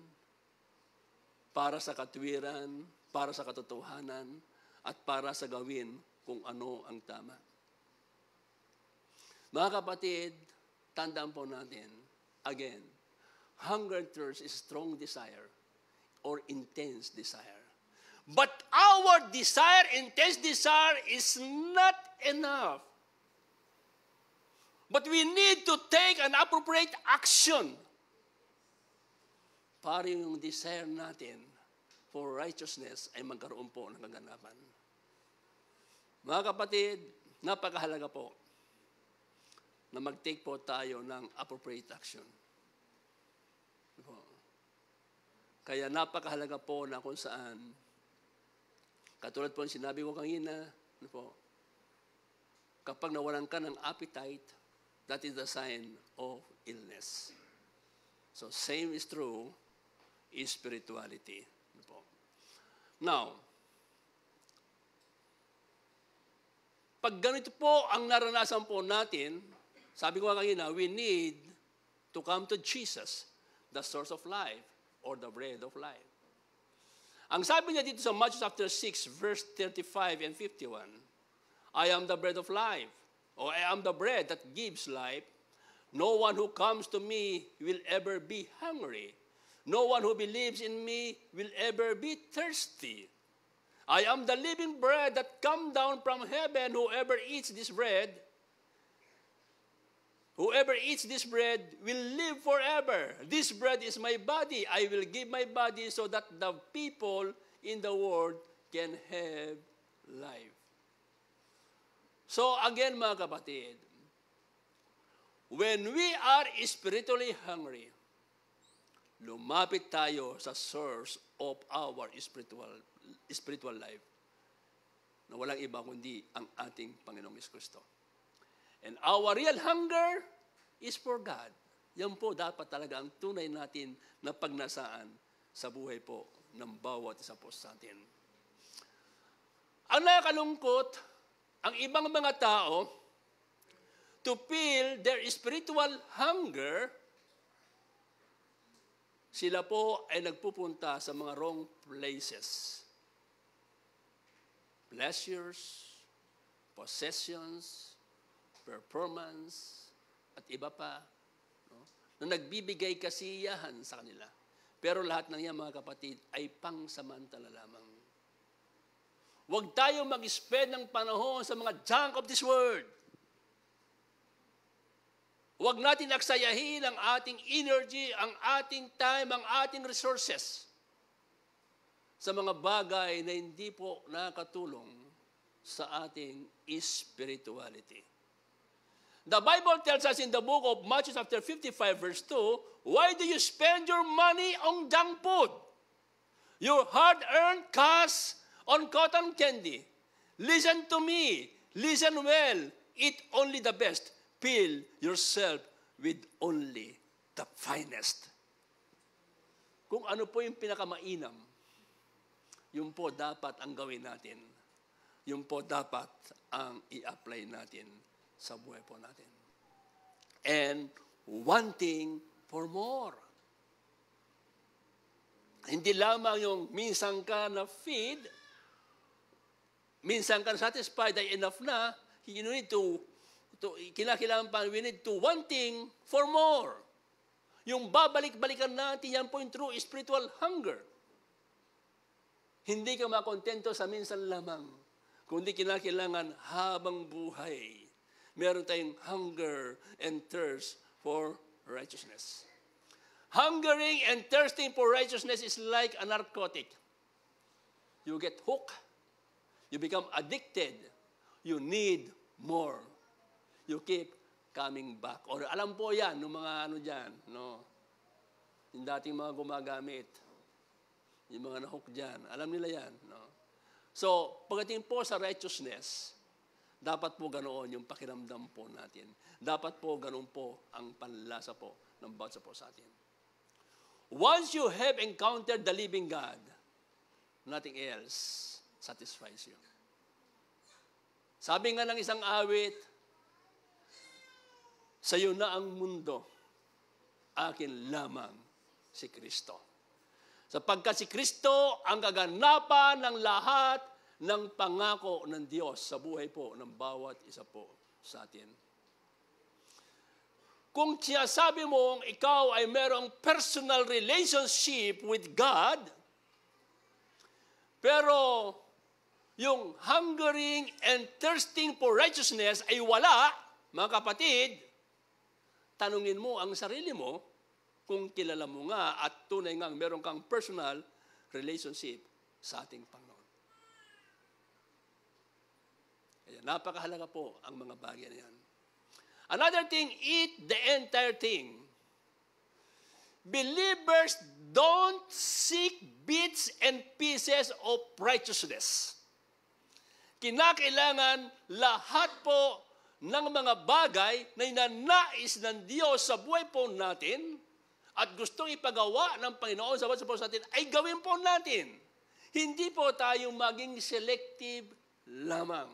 Speaker 3: para sa katwiran, para sa katotohanan, at para sa gawin kung ano ang tama? Mga kapatid, tandaan po natin, again, hunger and thirst is strong desire or intense desire. But our desire, intense desire, is not enough. But we need to take an appropriate action para yung desire natin for righteousness ay magkaroon po ng kaganapan. Mga kapatid, napakahalaga po na mag-take po tayo ng appropriate action. Kaya napakahalaga po na kung saan, katulad po ang sinabi ko kanina, kapag nawalan ka ng appetite, that is the sign of illness. So same is true in spirituality. Now, pag ganito po ang naranasan po natin, sabi ko kanina, we need to come to Jesus, the source of life, or the bread of life. Ang sabi niya dito sa Matthew chapter 6, verse 35 and 51, I am the bread of life, or I am the bread that gives life. No one who comes to me will ever be hungry. No one who believes in me will ever be thirsty. I am the living bread that come down from heaven. Whoever eats this bread will live forever. This bread is my body. I will give my body so that the people in the world can have life. So again, mga kapatid, when we are spiritually hungry, lumapit tayo sa source of our spiritual life na walang iba kundi ang ating Panginoong Kristo. And our real hunger is for God. Yan po dapat talaga ang tunay natin na pagnasaan sa buhay po ng bawat isa po sa atin. Ang nakakalungkot, ang ibang mga tao, to feel their spiritual hunger, sila po ay nagpupunta sa mga wrong places. Pleasures, possessions, performance, at iba pa, no? Na nagbibigay kasiyahan sa kanila. Pero lahat ng yan, mga kapatid, ay pangsamantala lamang. Huwag tayo mag-spend ng panahon sa mga junk of this world. Huwag natin aksayahin ang ating energy, ang ating time, ang ating resources sa mga bagay na hindi po nakatulong sa ating spirituality. The Bible tells us in the book of Matthew chapter 55 verse 2, why do you spend your money on junk food? Your hard-earned cash on cotton candy. Listen to me. Listen well. Eat only the best. Fill yourself with only the finest. Kung ano po yung pinakamainam, yun po dapat ang gawin natin. Yun po dapat ang i-apply natin sa buhay po natin. And wanting for more. Hindi lamang yung minsan ka na feed, minsan ka satisfied ay enough na, you need to kinakailangan pa, we need to wanting for more. Yung babalik-balikan natin, yan po yung true spiritual hunger. Hindi ka makontento sa minsan lamang, kundi kinakailangan habang buhay. Meron tayong hunger and thirst for righteousness. Hungering and thirsting for righteousness is like a narcotic. You get hooked, you become addicted, you need more. You keep coming back. Or alam po yan, ng mga ano dyan, no? Yung dating mga gumagamit, yung mga nahook dyan, alam nila yan, no? So, pagdating po sa righteousness, dapat po ganoon yung pakiramdam po natin. Dapat po ganoon po ang panlasa po ng bawat isa po sa atin. Once you have encountered the living God, nothing else satisfies you. Sabi nga ng isang awit, sa iyo na ang mundo, akin lamang si Kristo. Sapagkat si Kristo ang kaganapan ng lahat ng pangako ng Diyos sa buhay po ng bawat isa po sa atin. Kung sinasabi mong ikaw ay merong personal relationship with God, pero yung hungering and thirsting for righteousness ay wala, mga kapatid, tanungin mo ang sarili mo kung kilala mo nga at tunay nga meron kang personal relationship sa ating Panginoon. Kaya napakahalaga po ang mga bagay na yan. Another thing, eat the entire thing. Believers don't seek bits and pieces of righteousness. Kinakailangan lahat po ng mga bagay na inanais ng Diyos sa buhay po natin at gustong ipagawa ng Panginoon sa buhay po natin, ay gawin po natin. Hindi po tayo maging selective lamang.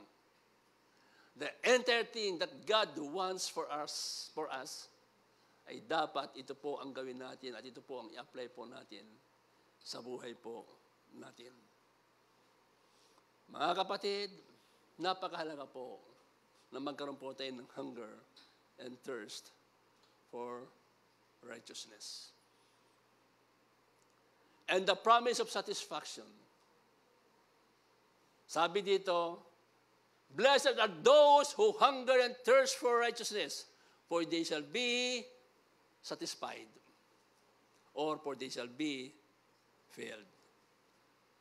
Speaker 3: The entire thing that God wants for us ay dapat ito po ang gawin natin at ito po ang i-apply po natin sa buhay po natin. Mga kapatid, napakahalaga po na magkaroon po tayo ng hunger and thirst for righteousness. And the promise of satisfaction. Sabi dito, blessed are those who hunger and thirst for righteousness, for they shall be satisfied, or for they shall be filled.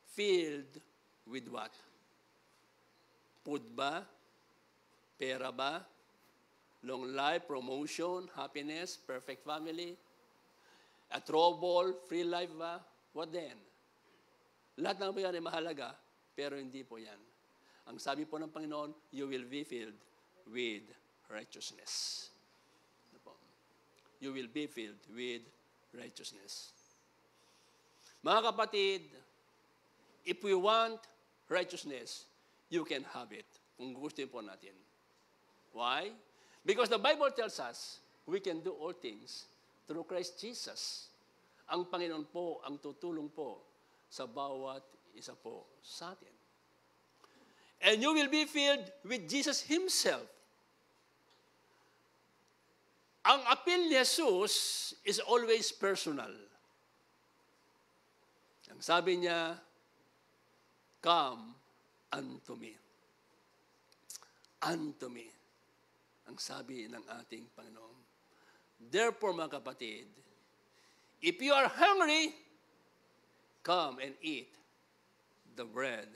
Speaker 3: Filled with what? Food ba? Pera ba? long life, promotion, happiness, perfect family, a trouble, free life ba? What then? Lahat ng po yan ay mahalaga, pero hindi po yan. Ang sabi po ng Panginoon, you will be filled with righteousness. Ano po? You will be filled with righteousness. Mga kapatid, if we want righteousness, you can have it. Kung gusto po natin. Why? Because the Bible tells us, we can do all things through Christ Jesus. Ang Panginoon po ang tutulong po sa bawat isa po sa atin. And you will be filled with Jesus Himself. Ang appeal ni Jesus is always personal. Ang sabi niya, come unto me. Unto me. Ang sabi ng ating Panginoon. Therefore, mga kapatid, if you are hungry, come and eat the bread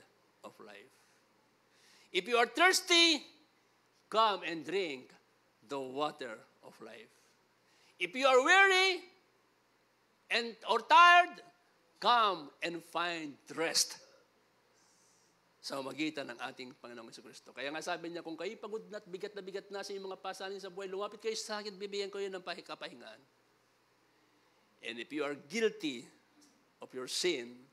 Speaker 3: of life. If you are thirsty, come and drink the water of life. If you are weary or tired, come and find rest sa magitan ng ating Panginoong Jesucristo. Kaya nga sabi niya, kung kayo pagod na at bigat na sa inyong mga pasanin sa buhay, lumapit kayo sa akin, bibigyan ko yun ng kapahingaan. And if you are guilty of your sin,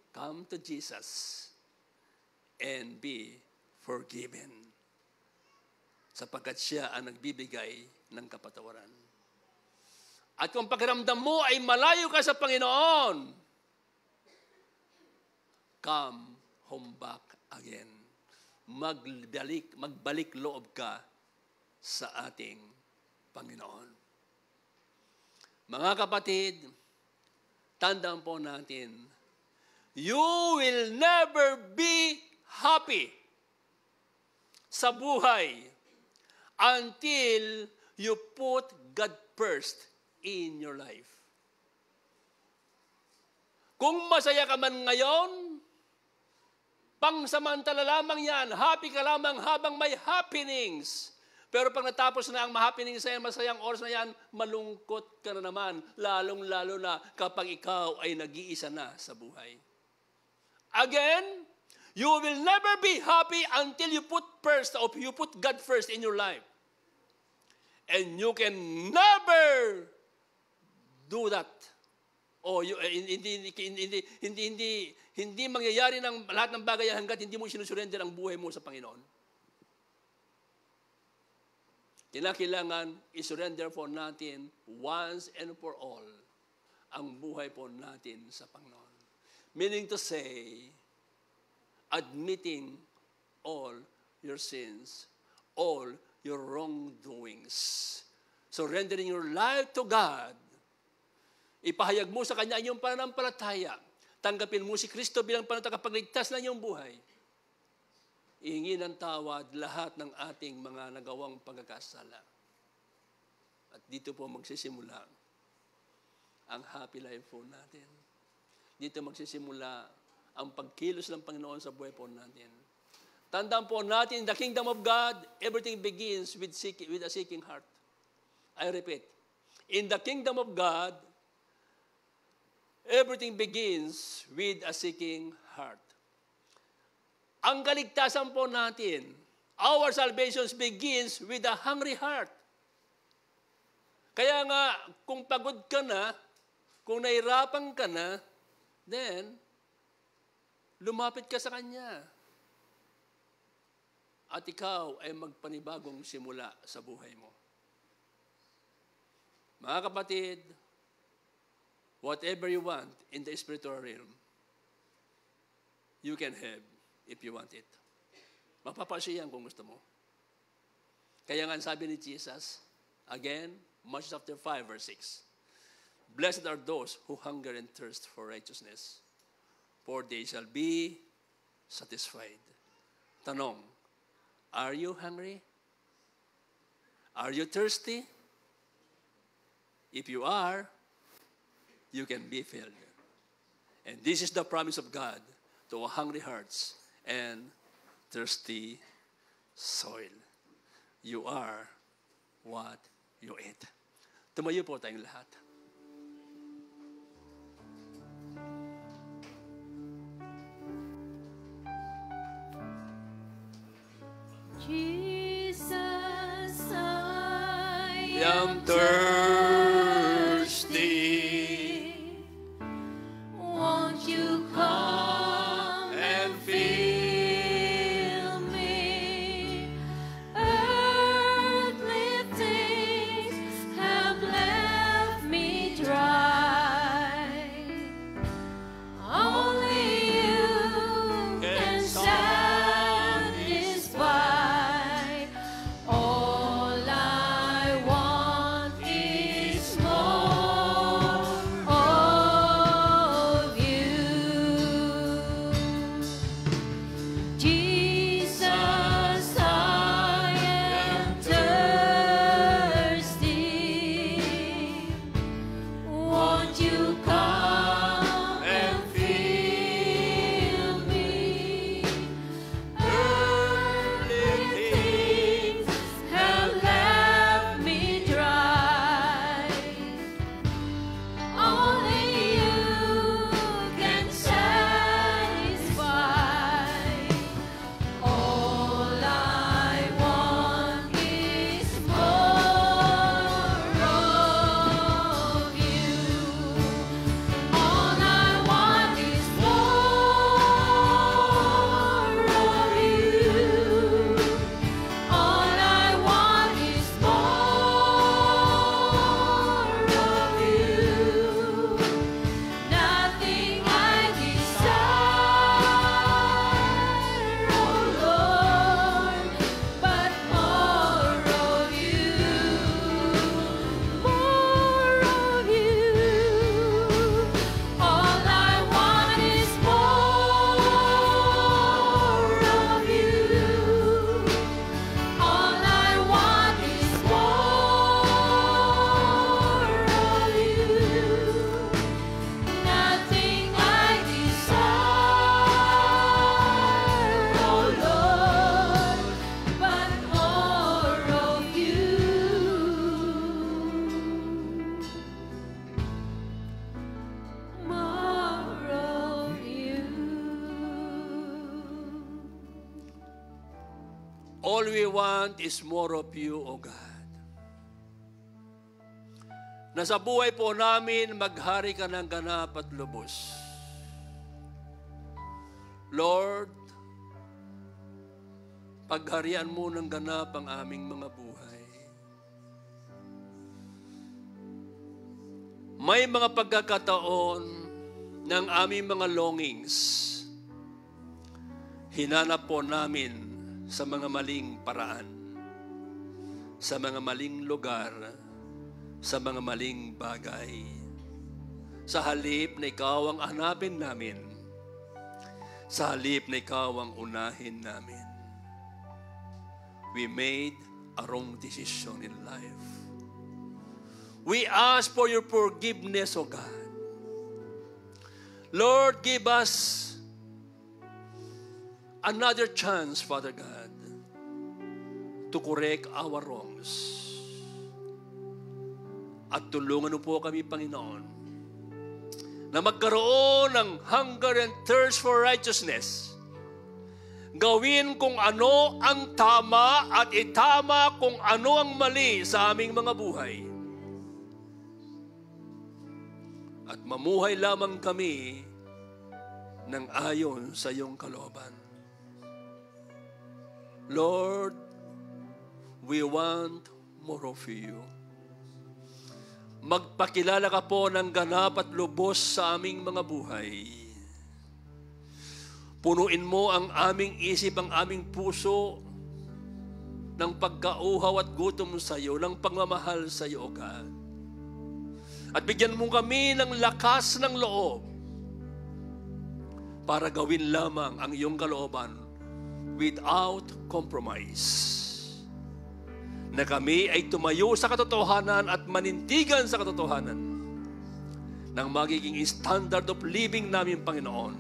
Speaker 3: come to Jesus and be forgiven. Sapagkat siya ang nagbibigay ng kapatawaran. At kung pakiramdam mo ay malayo ka sa Panginoon, come home back again. Magbalik loob ka sa ating Panginoon. Mga kapatid, tandaan po natin, you will never be happy sa buhay until you put God first in your life. Kung masaya ka man ngayon, pangsamantala lamang yan, happy ka lamang habang may happenings. Pero pag natapos na ang ma-happening sa masayang oras na yan, malungkot ka na naman, lalong-lalo na kapag ikaw ay nag-iisa na sa buhay. Again, you will never be happy until you put God first in your life. And you can never do that. O hindi mangyayari ng lahat ng bagay hanggat hindi mo sinusurrender ang buhay mo sa Panginoon. Kinakailangan isurrender po natin once and for all ang buhay po natin sa Panginoon. Meaning to say, admitting all your sins, all your wrongdoings. Surrendering your life to God. Ipahayag mo sa Kanya ang iyong pananampalataya. Tanggapin mo si Kristo bilang tagapagligtas ng iyong buhay. Ihingi ng tawad lahat ng ating mga nagawang pagkakasala. At dito po magsisimula ang happy life po natin. Dito magsisimula ang pagkilos ng Panginoon sa buhay po natin. Tandaan po natin, in the kingdom of God, everything begins with a seeking heart. I repeat, in the kingdom of God, everything begins with a seeking heart. Ang kaligtasan po natin, our salvation begins with a hungry heart. Kaya nga, kung pagod ka na, kung nahirapan ka na, then, lumapit ka sa Kanya. At ikaw ay magpanibagong simula sa buhay mo. Mga kapatid, whatever you want in the spiritual realm, you can have if you want it. Mapapasiyan kung gusto mo. Kaya nga sabi ni Jesus, again, Matthew chapter 5, verse 6, blessed are those who hunger and thirst for righteousness, for they shall be satisfied. Tanong, are you hungry? Are you thirsty? If you are, you can be filled. And this is the promise of God to hungry hearts and thirsty soil. You are what you eat. Tumayo po tayong lahat.
Speaker 1: Jesus, I
Speaker 3: am thirsty.
Speaker 1: Won't you come
Speaker 3: And
Speaker 1: fill me? Earthly things have left me dry. Only you can satisfy. All I want is more of you. Jesus, I am thirsty. Won't you come and fill me? Earthly things have left me dry. Only you can satisfy. All I want is more of you. All I want is more of you. All I want is more of you. Nothing I desire, oh Lord, but more of you. More of you. All I want is more of you. All I want is more of you. Nothing I desire, oh Lord, but more of you. More of you.
Speaker 3: All we want is more of you, O God. Na sa buhay po namin, maghari ka ng ganap at lubos. Lord, pagharian mo ng ganap ang aming mga buhay. May mga pagkakataon ng aming mga longings, hinanap po namin sa mga maling paraan, sa mga maling lugar, sa mga maling bagay. Sa halip na ikaw ang hanapin namin, sa halip na ikaw ang unahin namin. We made a wrong decision in life. We ask for your forgiveness, O God. Lord, give us another chance, Father God, to correct our wrongs. At tulungan mo po kami, Panginoon, na magkaroon ng hunger and thirst for righteousness. Gawin kung ano ang tama at itama kung ano ang mali sa aming mga buhay. At mamuhay lamang kami ng ayon sa iyong kalooban. Lord, we want more of you. Magpakilala ka po ng ganap at lubos sa aming mga buhay. Punuin mo ang aming isip, ang aming puso ng pagkauhaw at gutom sa iyo, ng pagmamahal sa iyo, O God. At bigyan mo kami ng lakas ng loob para gawin lamang ang iyong kalooban without compromise. Na kami ay tumayo sa katotohanan at manindigan sa katotohanan ng magiging standard of living namin, Panginoon,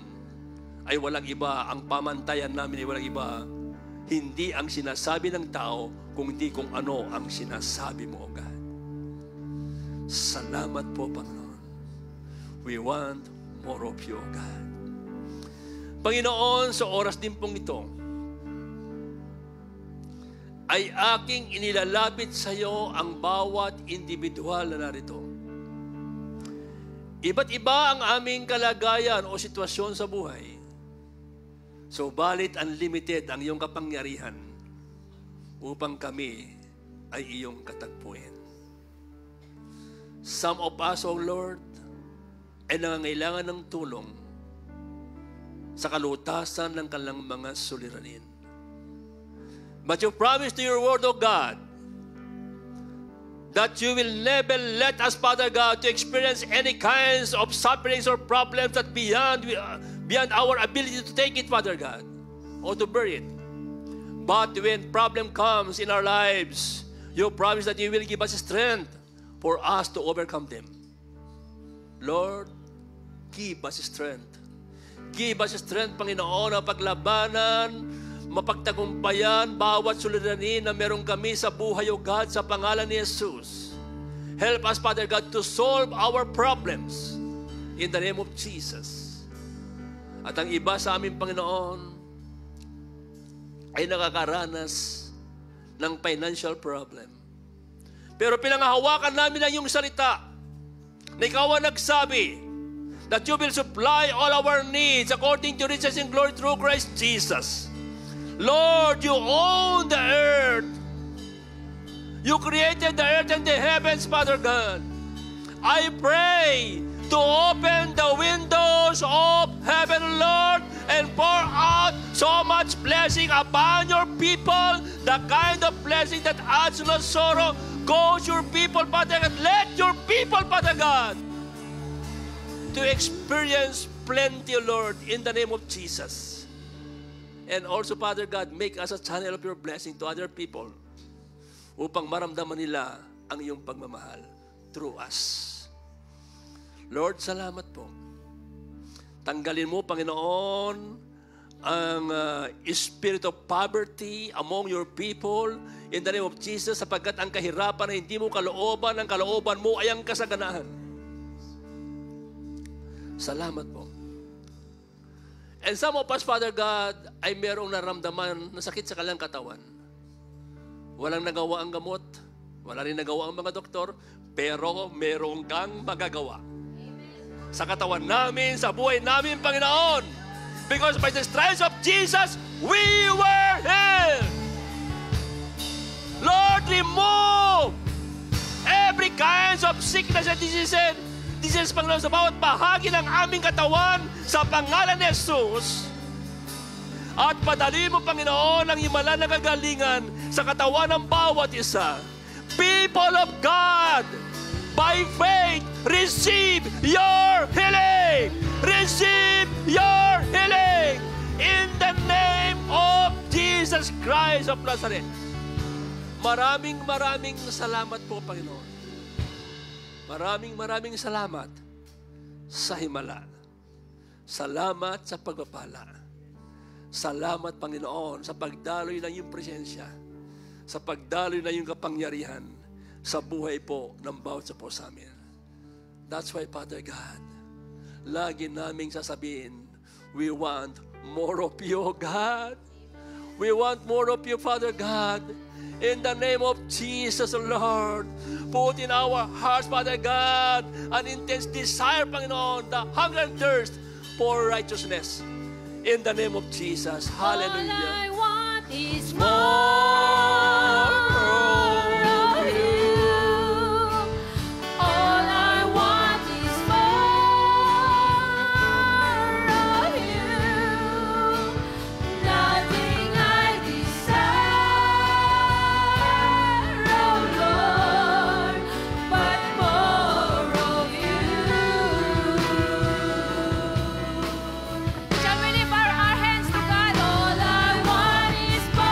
Speaker 3: ay walang iba, ang pamantayan namin ay walang iba, Hindi ang sinasabi ng tao, kundi kung ano ang sinasabi mo, O God. Salamat po, Panginoon. We want more of you, O God. Panginoon, sa oras din pong ito, ay aking inilalapit sa iyo ang bawat individual na narito. Iba't iba ang aming kalagayan o sitwasyon sa buhay. Subalit unlimited ang iyong kapangyarihan upang kami ay iyong katagpuin. Some of us, O Lord, ay nangangailangan ng tulong sa kalutasan ng kanilang mga suliranin. But you promised to your word, O God, that you will never let us, Father God, to experience any kinds of sufferings or problems that beyond our ability to take it, Father God, or to bear it. But when problem comes in our lives, you promise that you will give us strength for us to overcome them. Lord, give us strength. Give us strength, Panginoon, na paglabanan, mapagtagumpayan bawat suliranin na meron kami sa buhay, O God, sa pangalan ni Jesus. Help us, Father God, to solve our problems in the name of Jesus. At ang iba sa aming Panginoon ay nakakaranas ng financial problem. Pero pinanghahawakan namin ang iyong salita na ikaw ang nagsabi that you will supply all our needs according to riches in glory through Christ Jesus. Lord, you own the earth. You created the earth and the heavens, Father God. I pray to open the windows of heaven, Lord, and pour out so much blessing upon your people, the kind of blessing that adds no sorrow. Cause your people, Father God, let your people, Father God, to experience plenty, Lord, in the name of Jesus. And also, Father God, make us a channel of your blessing to other people upang maramdaman nila ang iyong pagmamahal through us. Lord, salamat po. Tanggalin mo, Panginoon, ang spirit of poverty among your people in the name of Jesus, sapagkat ang kahirapan na hindi mo kalooban, ang kalooban mo ay ang kasaganahan. Salamat po. And some of us, Father God, ay merong naramdaman na sakit sa kanilang katawan. Walang nagawa ang gamot, wala rin nagawa ang mga doktor, pero merong kang magagawa. Sa katawan namin, sa buhay namin, Panginoon. Because by the stripes of Jesus, we were healed. Lord, remove every kinds of sickness and diseases. Disease, Panginoon, sa bawat bahagi ng aming katawan sa pangalan ni Jesus. At padali mo, Panginoon, ang himala na kagalingan sa katawan ng bawat isa. People of God, by faith, receive your healing. Receive your healing. In the name of Jesus Christ of Nazareth. Maraming salamat po, Panginoon. Maraming salamat sa himala. Salamat sa pagpapala. Salamat, Panginoon, sa pagdaloy ng iyong presensya, sa pagdaloy ng iyong kapangyarihan sa buhay po ng bawat sa po sa amin. That's why, Father God, lagi naming sasabihin, we want more of you, God. We want more of you, Father God. In the name of Jesus, Lord, put in our hearts, Father God, an intense desire, Panginoon, the hunger and thirst for righteousness. In the name of Jesus. Hallelujah.
Speaker 1: All I want is more of you. All I want is more of you. Nothing I desire, oh Lord, but more of you. Shall we lift our hands to God? All I want is more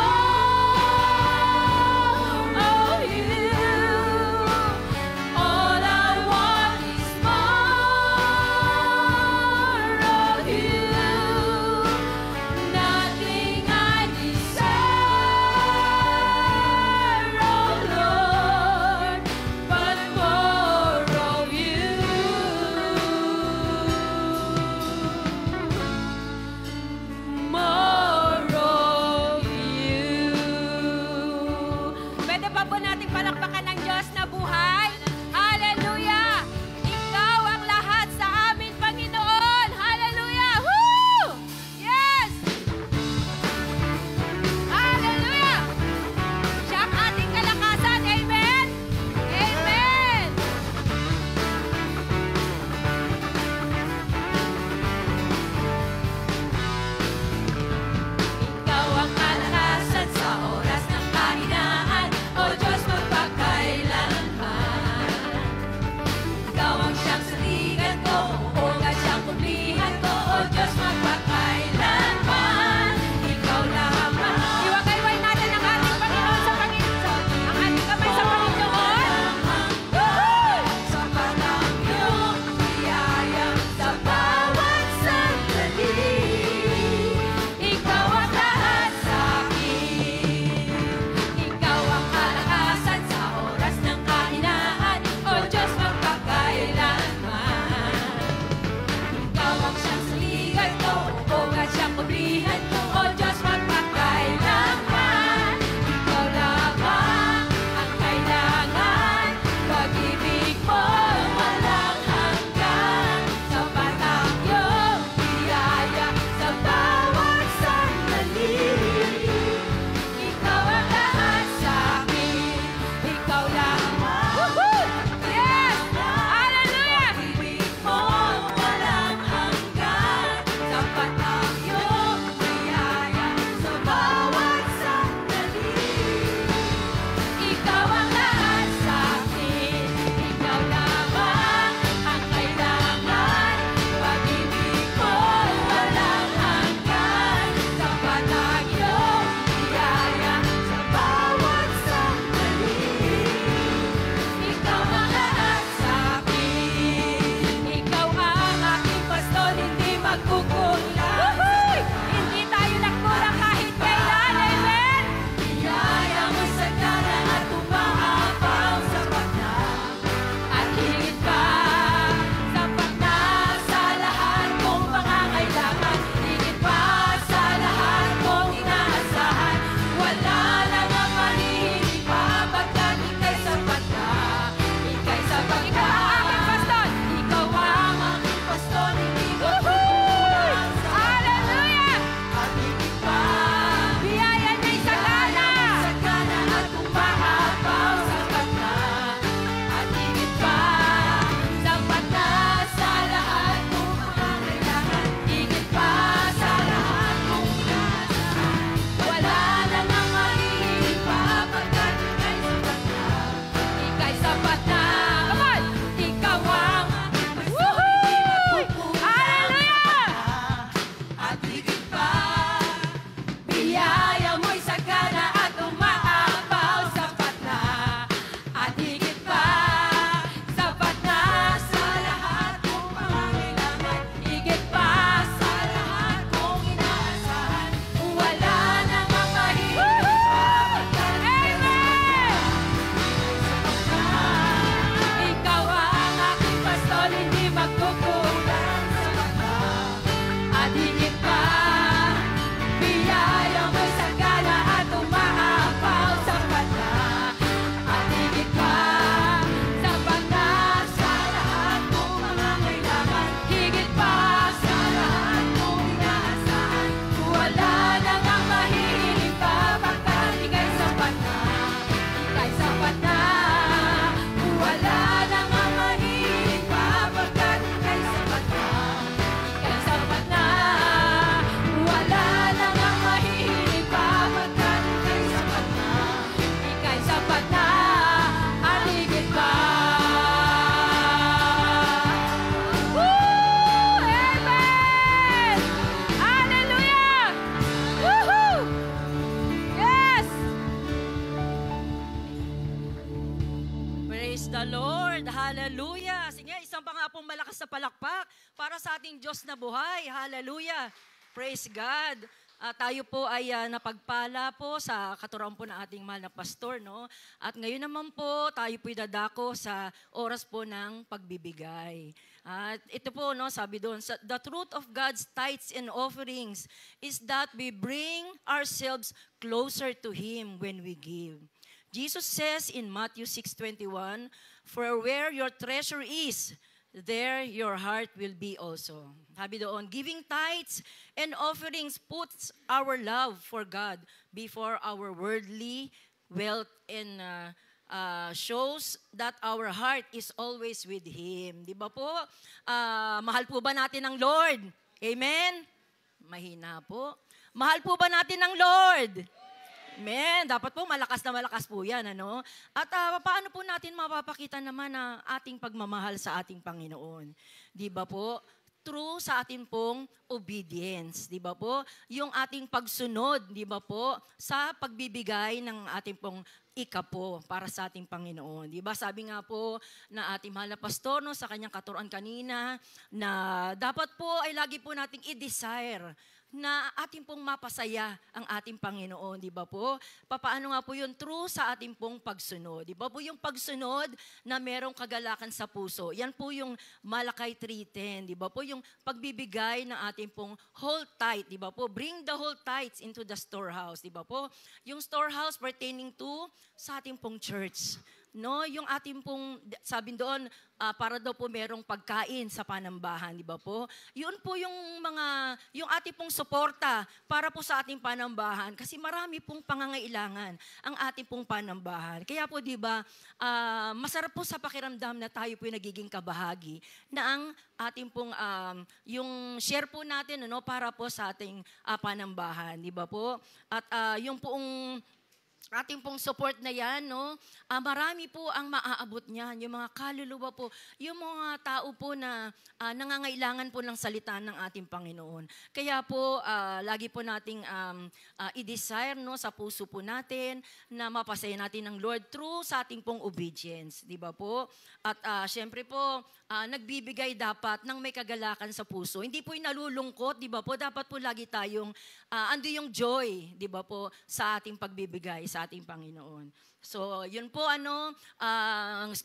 Speaker 7: Hallelujah. Sige, isang pa nga pong malakas na palakpak para sa ating Diyos na buhay. Hallelujah. Praise God. Tayo po ay napagpala po sa katuruan po ng ating mahal na pastor, no? At ngayon naman po, tayo po dadako sa oras po ng pagbibigay. At ito po, no, sabi doon, the truth of God's tithes and offerings is that we bring ourselves closer to Him when we give. Jesus says in Matthew 6:21, "For where your treasure is, there your heart will be also." Sabi doon, giving tithes and offerings puts our love for God before our worldly wealth and shows that our heart is always with Him. Di ba po? Mahal po ba natin ang Lord? Amen? Mahina po. Mahal po ba natin ang Lord? Amen. Dapat po malakas po yan, ano? At paano po natin mapapakita naman ang ating pagmamahal sa ating Panginoon? Di ba po? Through sa ating pong obedience, di ba po? Yung ating pagsunod, di ba po? Sa pagbibigay ng ating pong ikapo para sa ating Panginoon. Di ba? Sabi nga po na ating mahal na pastor, no, sa kanyang katuruan kanina, na dapat po ay lagi po nating i-desire na ating pong mapasaya ang ating Panginoon, di ba po? Papaano nga po yun? True sa ating pong pagsunod. Di ba po yung pagsunod na merong kagalakan sa puso? Yan po yung Malakay 3:10, di ba po? Yung pagbibigay ng ating pong whole tithe, di ba po? Bring the whole tithes into the storehouse, di ba po? Yung storehouse pertaining to sa ating pong church. No, yung ating pong, sabi doon, para daw po merong pagkain sa panambahan, di ba po? Yun po yung ating pong suporta para po sa ating panambahan. Kasi marami pong pangangailangan ang ating pong panambahan. Kaya po, di ba, masarap po sa pakiramdam na tayo po yung nagiging kabahagi na ang ating pong, yung share po natin, ano, para po sa ating panambahan, di ba po? At yung poong ating pong support na yan, no? Marami po ang maaabot niyan. Yung mga kaluluwa po, yung mga tao po na nangangailangan po ng salita ng ating Panginoon. Kaya po, lagi po nating i-desire, no, sa puso po natin na mapasaya natin ng Lord through sa ating pong obedience. Di ba po? At syempre po, nagbibigay dapat ng may kagalakan sa puso. Hindi po yung nalulungkot, di ba po? Dapat po lagi tayong, ando yung joy, di ba po, sa ating pagbibigay sa ating Panginoon. So, yun po,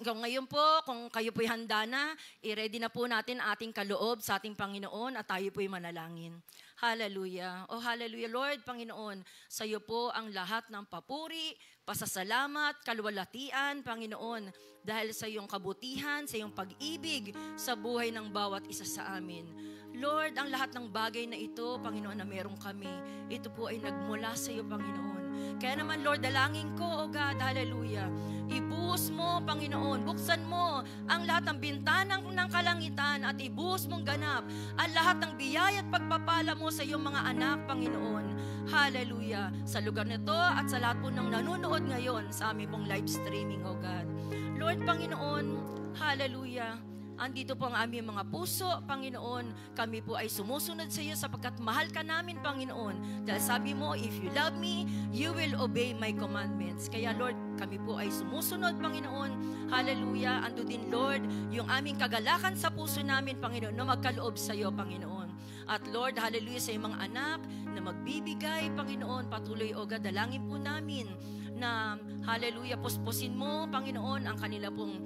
Speaker 7: ngayon po, kung kayo po'y handa na, i-ready na po natin ating kaloob sa ating Panginoon at tayo po'y manalangin. Hallelujah. Oh, hallelujah, Lord, Panginoon, sa iyo po ang lahat ng papuri, pasasalamat, kaluwalhatian, Panginoon, dahil sa iyong kabutihan, sa iyong pag-ibig sa buhay ng bawat isa sa amin. Lord, ang lahat ng bagay na ito, Panginoon, na meron kami, ito po ay nagmula sa iyo, Panginoon. Kaya naman, Lord, dalangin ko, O God, hallelujah, ibuhos mo, Panginoon, buksan mo ang lahat ng bintanang ng kalangitan at ibuhos mong ganap ang lahat ng biyaya at pagpapala mo sa iyong mga anak, Panginoon. Hallelujah. Sa lugar nito at sa lahat po ng nanonood ngayon sa aming pong live streaming, O God. Lord, Panginoon, hallelujah. Andito po ang aming mga puso, Panginoon. Kami po ay sumusunod sa iyo sapagkat mahal ka namin, Panginoon. Dahil sabi mo, if you love me, you will obey my commandments. Kaya Lord, kami po ay sumusunod, Panginoon. Hallelujah. Ando din, Lord, yung aming kagalakan sa puso namin, Panginoon, na magkaloob sa iyo, Panginoon. At Lord, hallelujah, sa iyong mga anak na magbibigay, Panginoon, patuloy, O God, dalangin po namin na, hallelujah, puspusin mo, Panginoon, ang kanila pong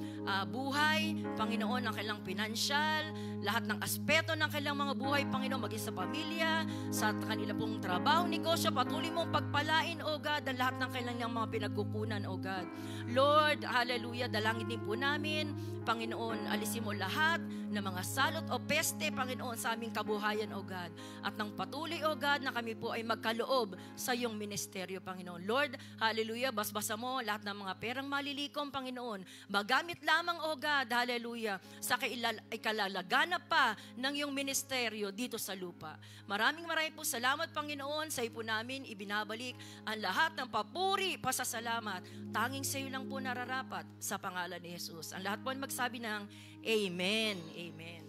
Speaker 7: buhay, Panginoon, ang kanilang pinansyal, lahat ng aspeto ng kanilang mga buhay, Panginoon, maging sa pamilya, sa kanila pong trabaho, negosyo, patuloy mong pagpalain, O God, ang lahat ng kanilang mga pinagkukunan, O God. Lord, hallelujah, dalangin din po namin, Panginoon, alisin mo lahat ng mga salot o peste, Panginoon, sa aming kabuhayan, O God. At nang patuloy, O God, na kami po ay magkaloob sa iyong ministeryo, Panginoon. Lord, hallelujah, basbasa mo lahat ng mga perang malilikom, Panginoon. Magamit lamang, O God, hallelujah, sa ikalalaganap pa ng iyong ministeryo dito sa lupa. Maraming po salamat, Panginoon. Sa iyo po namin ibinabalik ang lahat ng papuri, pasasalamat. Tanging sa iyo lang po nararapat sa pangalan ni Jesus. Ang lahat po ay magsabi ng Amen. Amen.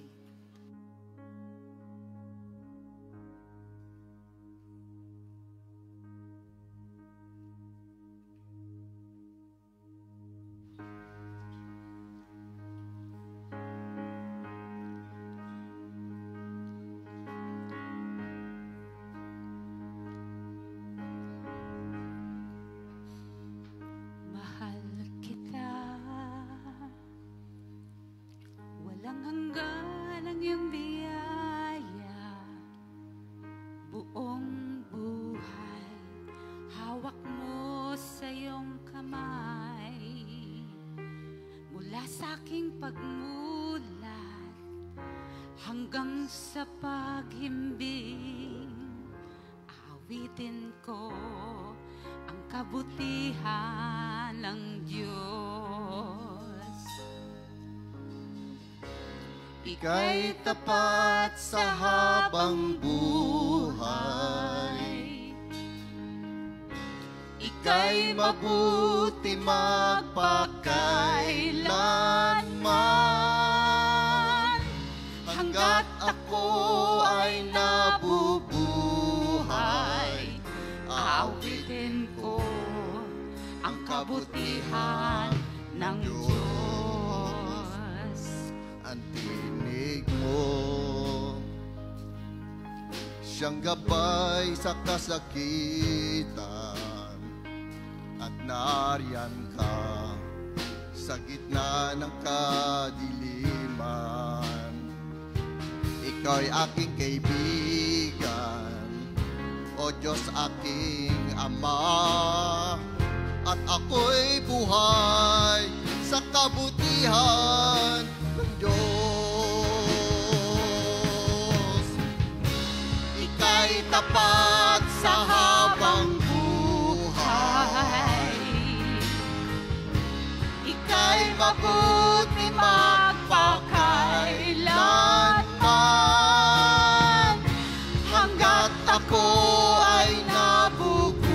Speaker 8: buong buhay, hawak mo sa iyong kamay. Mula sa aking pagmulat hanggang sa paghimbing, awitin ko ang kabutihan ng Diyos.
Speaker 9: Ika'y tapat sa habang buhay, ika'y mabuti magpakailanman. Hanggat ako ay nabubuhay, awitin ko ang kabutihan ng Diyos. Ang tinig mo, siyang gabay sa kasakitan, at nariyan ka sa gitna ng kadiliman. Ika'y aking kaibigan, O Diyos aking Ama, at ako'y buhay sa kabutihan ng Diyos. Ika'y tapat sa habang buhay, ika'y mabuti magpakailanman. Hanggat ako ay nabubuhay,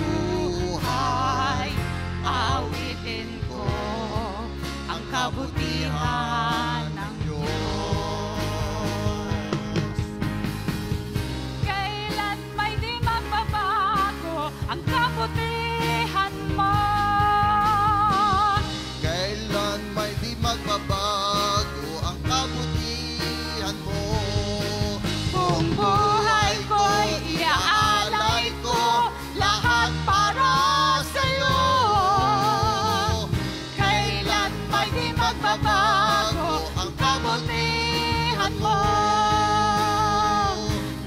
Speaker 9: awitin ko ang kabutihan ng Diyos.
Speaker 8: Kailan may di magbabago ang kabutihan mo.
Speaker 9: Kailan may di magbabago ang kabutihan mo.
Speaker 8: Buong buhay ko'y iaalay ko, lahat para sa'yo. Kailan may di magbabago ang kabutihan mo.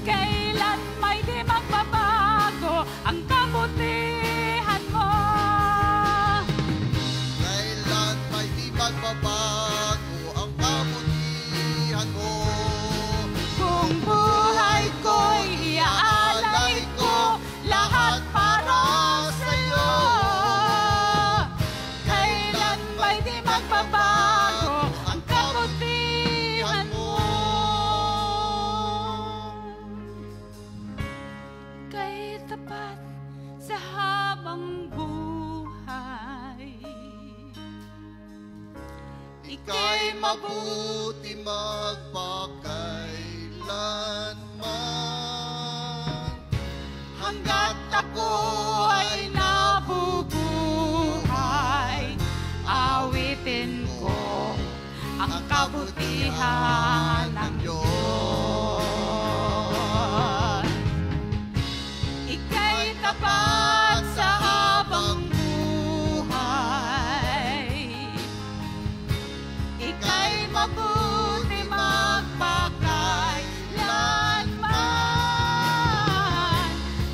Speaker 8: Kailan may di magbabago ang kabutihan mo.
Speaker 9: Kailan may di magbabago ang kabutihan mo.
Speaker 8: Buong buhay ko'y iaalay ko, lahat para sa'yo. Kailan may di magbabago ang kabutihan mo. Ika'y tapat sa habang buhay,
Speaker 9: Ika'y mabuti magpakailanman.
Speaker 8: hanggat ako ay nabubuhay, awitin ko ang kabutihan ng Diyos. Ika'y tapat sa habang buhay, ika'y mabuti magpakailanman.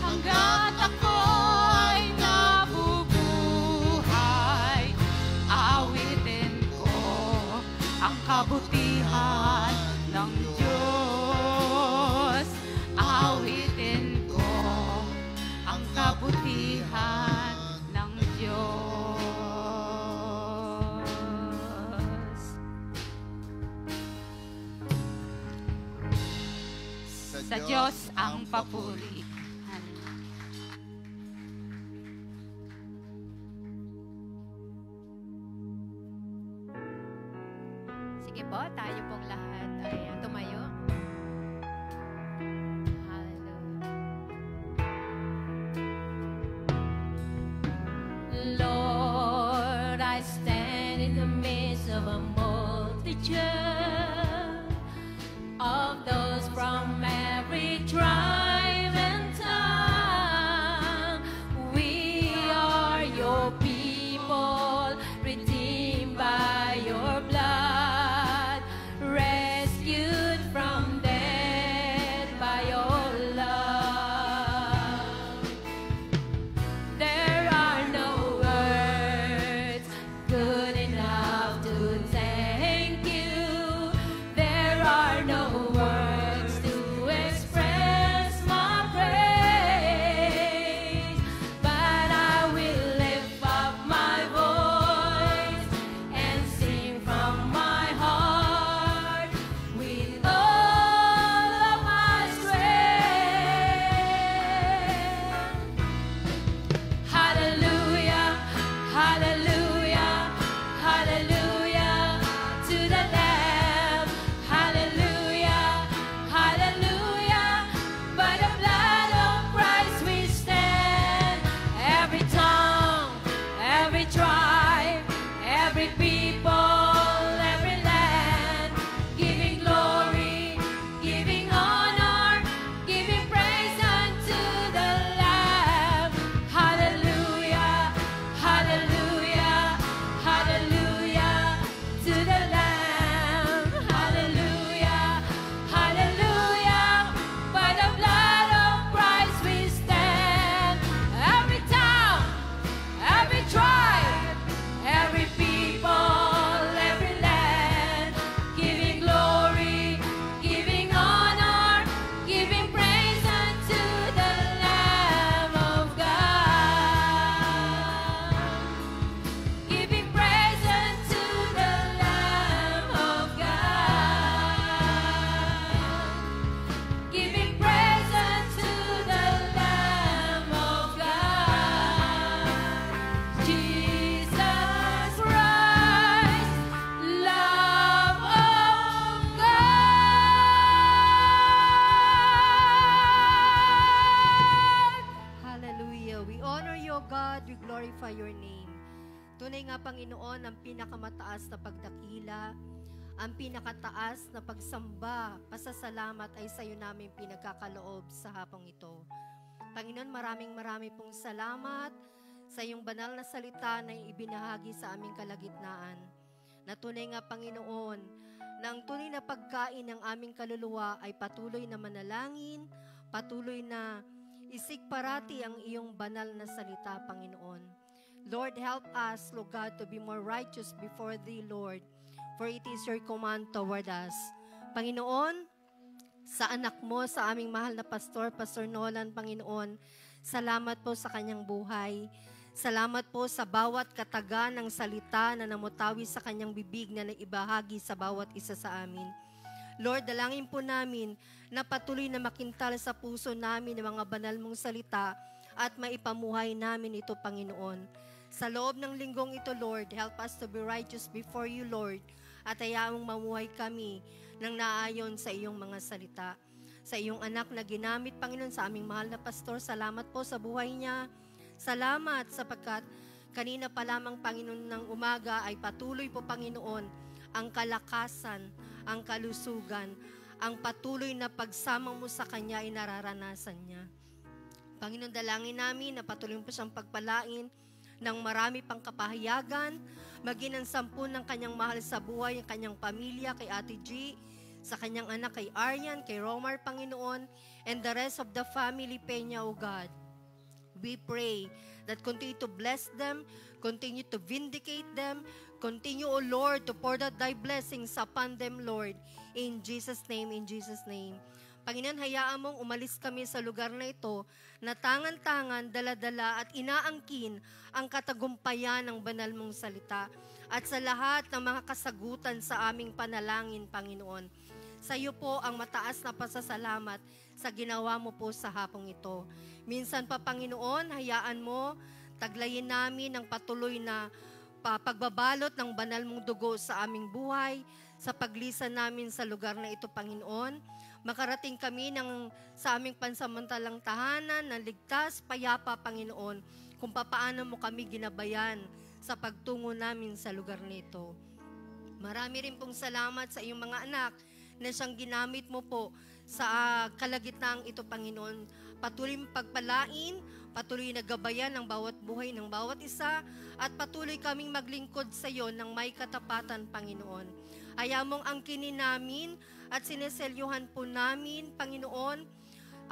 Speaker 8: Hanggat ako ay nabubuhay, awitin ko ang kabutihan ng Diyos. Awitin ko ang kabutihan ng Diyos. Sa Diyos ang papuri.
Speaker 1: Sige po, tayo pong lahat ay tumayo. Hallelujah. Lord, I stand in the midst of a multitude of those from every tribe and tongue. We are your people, redeemed by your blood, rescued from death by your love. God, we glorify your name. Tunay nga, Panginoon, ang pinakamataas na pagdakila, ang pinakataas na pagsamba, pasasalamat ay sa iyo namin pinagkakaloob sa hapong ito. Panginoon, maraming pong salamat sa iyong banal na salita na ibinahagi sa aming kalagitnaan. Na tunay nga, Panginoon, na ang tunay na pagkain ng aming kaluluwa ay patuloy na manalangin, patuloy na isik parati ang iyong banal na salita, Panginoon. Lord, help us, Lord God, to be more righteous before Thee, Lord, for it is your command toward us. Panginoon, sa anak mo, sa aming mahal na pastor, Pastor Nolan, Panginoon, salamat po sa kanyang buhay. Salamat po sa bawat kataga ng salita na namutawi sa kanyang bibig na naibahagi sa bawat isa sa amin. Lord, dalangin po namin na patuloy na makintal sa puso namin ang mga banal mong salita at maipamuhay namin ito, Panginoon. Sa loob ng linggong ito, Lord, help us to be righteous before you, Lord, at hayaan mong mamuhay kami ng naayon sa iyong mga salita. Sa iyong anak na ginamit, Panginoon, sa aming mahal na pastor, salamat po sa buhay niya. Salamat sapagkat kanina pa lamang, Panginoon, ng umaga ay patuloy po, Panginoon, ang kalakasan, ang kalusugan, ang patuloy na pagsama mo sa kanya ay nararanasan niya. Panginoon, dalangin namin na patuloy po siyang pagpalain ng marami pang kapahayagan, maging ang 10 ng kanyang mahal sa buhay, ang kanyang pamilya, kay Ate G, sa kanyang anak, kay Aryan, kay Romar, Panginoon, and the rest of the family, Peña, O God. We pray that continue to bless them, continue to vindicate them, continue, O Lord, to pour out thy blessings upon them, Lord, in Jesus' name, in Jesus' name. Panginoon, hayaan mong umalis kami sa lugar na ito na tangan-tangan, dala-dala at inaangkin ang katagumpayan ng banal mong salita at sa lahat ng mga kasagutan sa aming panalangin, Panginoon. Sa iyo po ang mataas na pasasalamat sa ginawa mo po sa hapong ito. Minsan pa, Panginoon, hayaan mo, taglayin namin ang patuloy na pagbabalot ng banal mong dugo sa aming buhay, sa paglisan namin sa lugar na ito, Panginoon. Makarating kami sa aming pansamantalang tahanan na ligtas, payapa, Panginoon, kung papaano mo kami ginabayan sa pagtungo namin sa lugar nito. Marami rin pong salamat sa iyong mga anak na siyang ginamit mo po sa kalagitnaang ito, Panginoon. Patuloy mong pagpalain, patuloy na gabayan ang bawat buhay ng bawat isa, at patuloy kaming maglingkod sa iyo ng may katapatan, Panginoon. Ayaw mong angkinin namin at sineselyuhan po namin, Panginoon,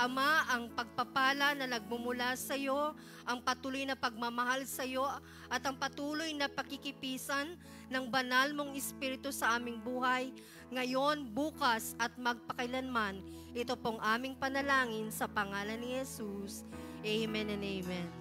Speaker 1: Ama, ang pagpapala na nagmumula sa iyo, ang patuloy na pagmamahal sa iyo, at ang patuloy na pakikipisan ng banal mong Espiritu sa aming buhay, ngayon, bukas, at magpakailanman. Ito pong aming panalangin sa pangalan ni Jesus. Amen and amen.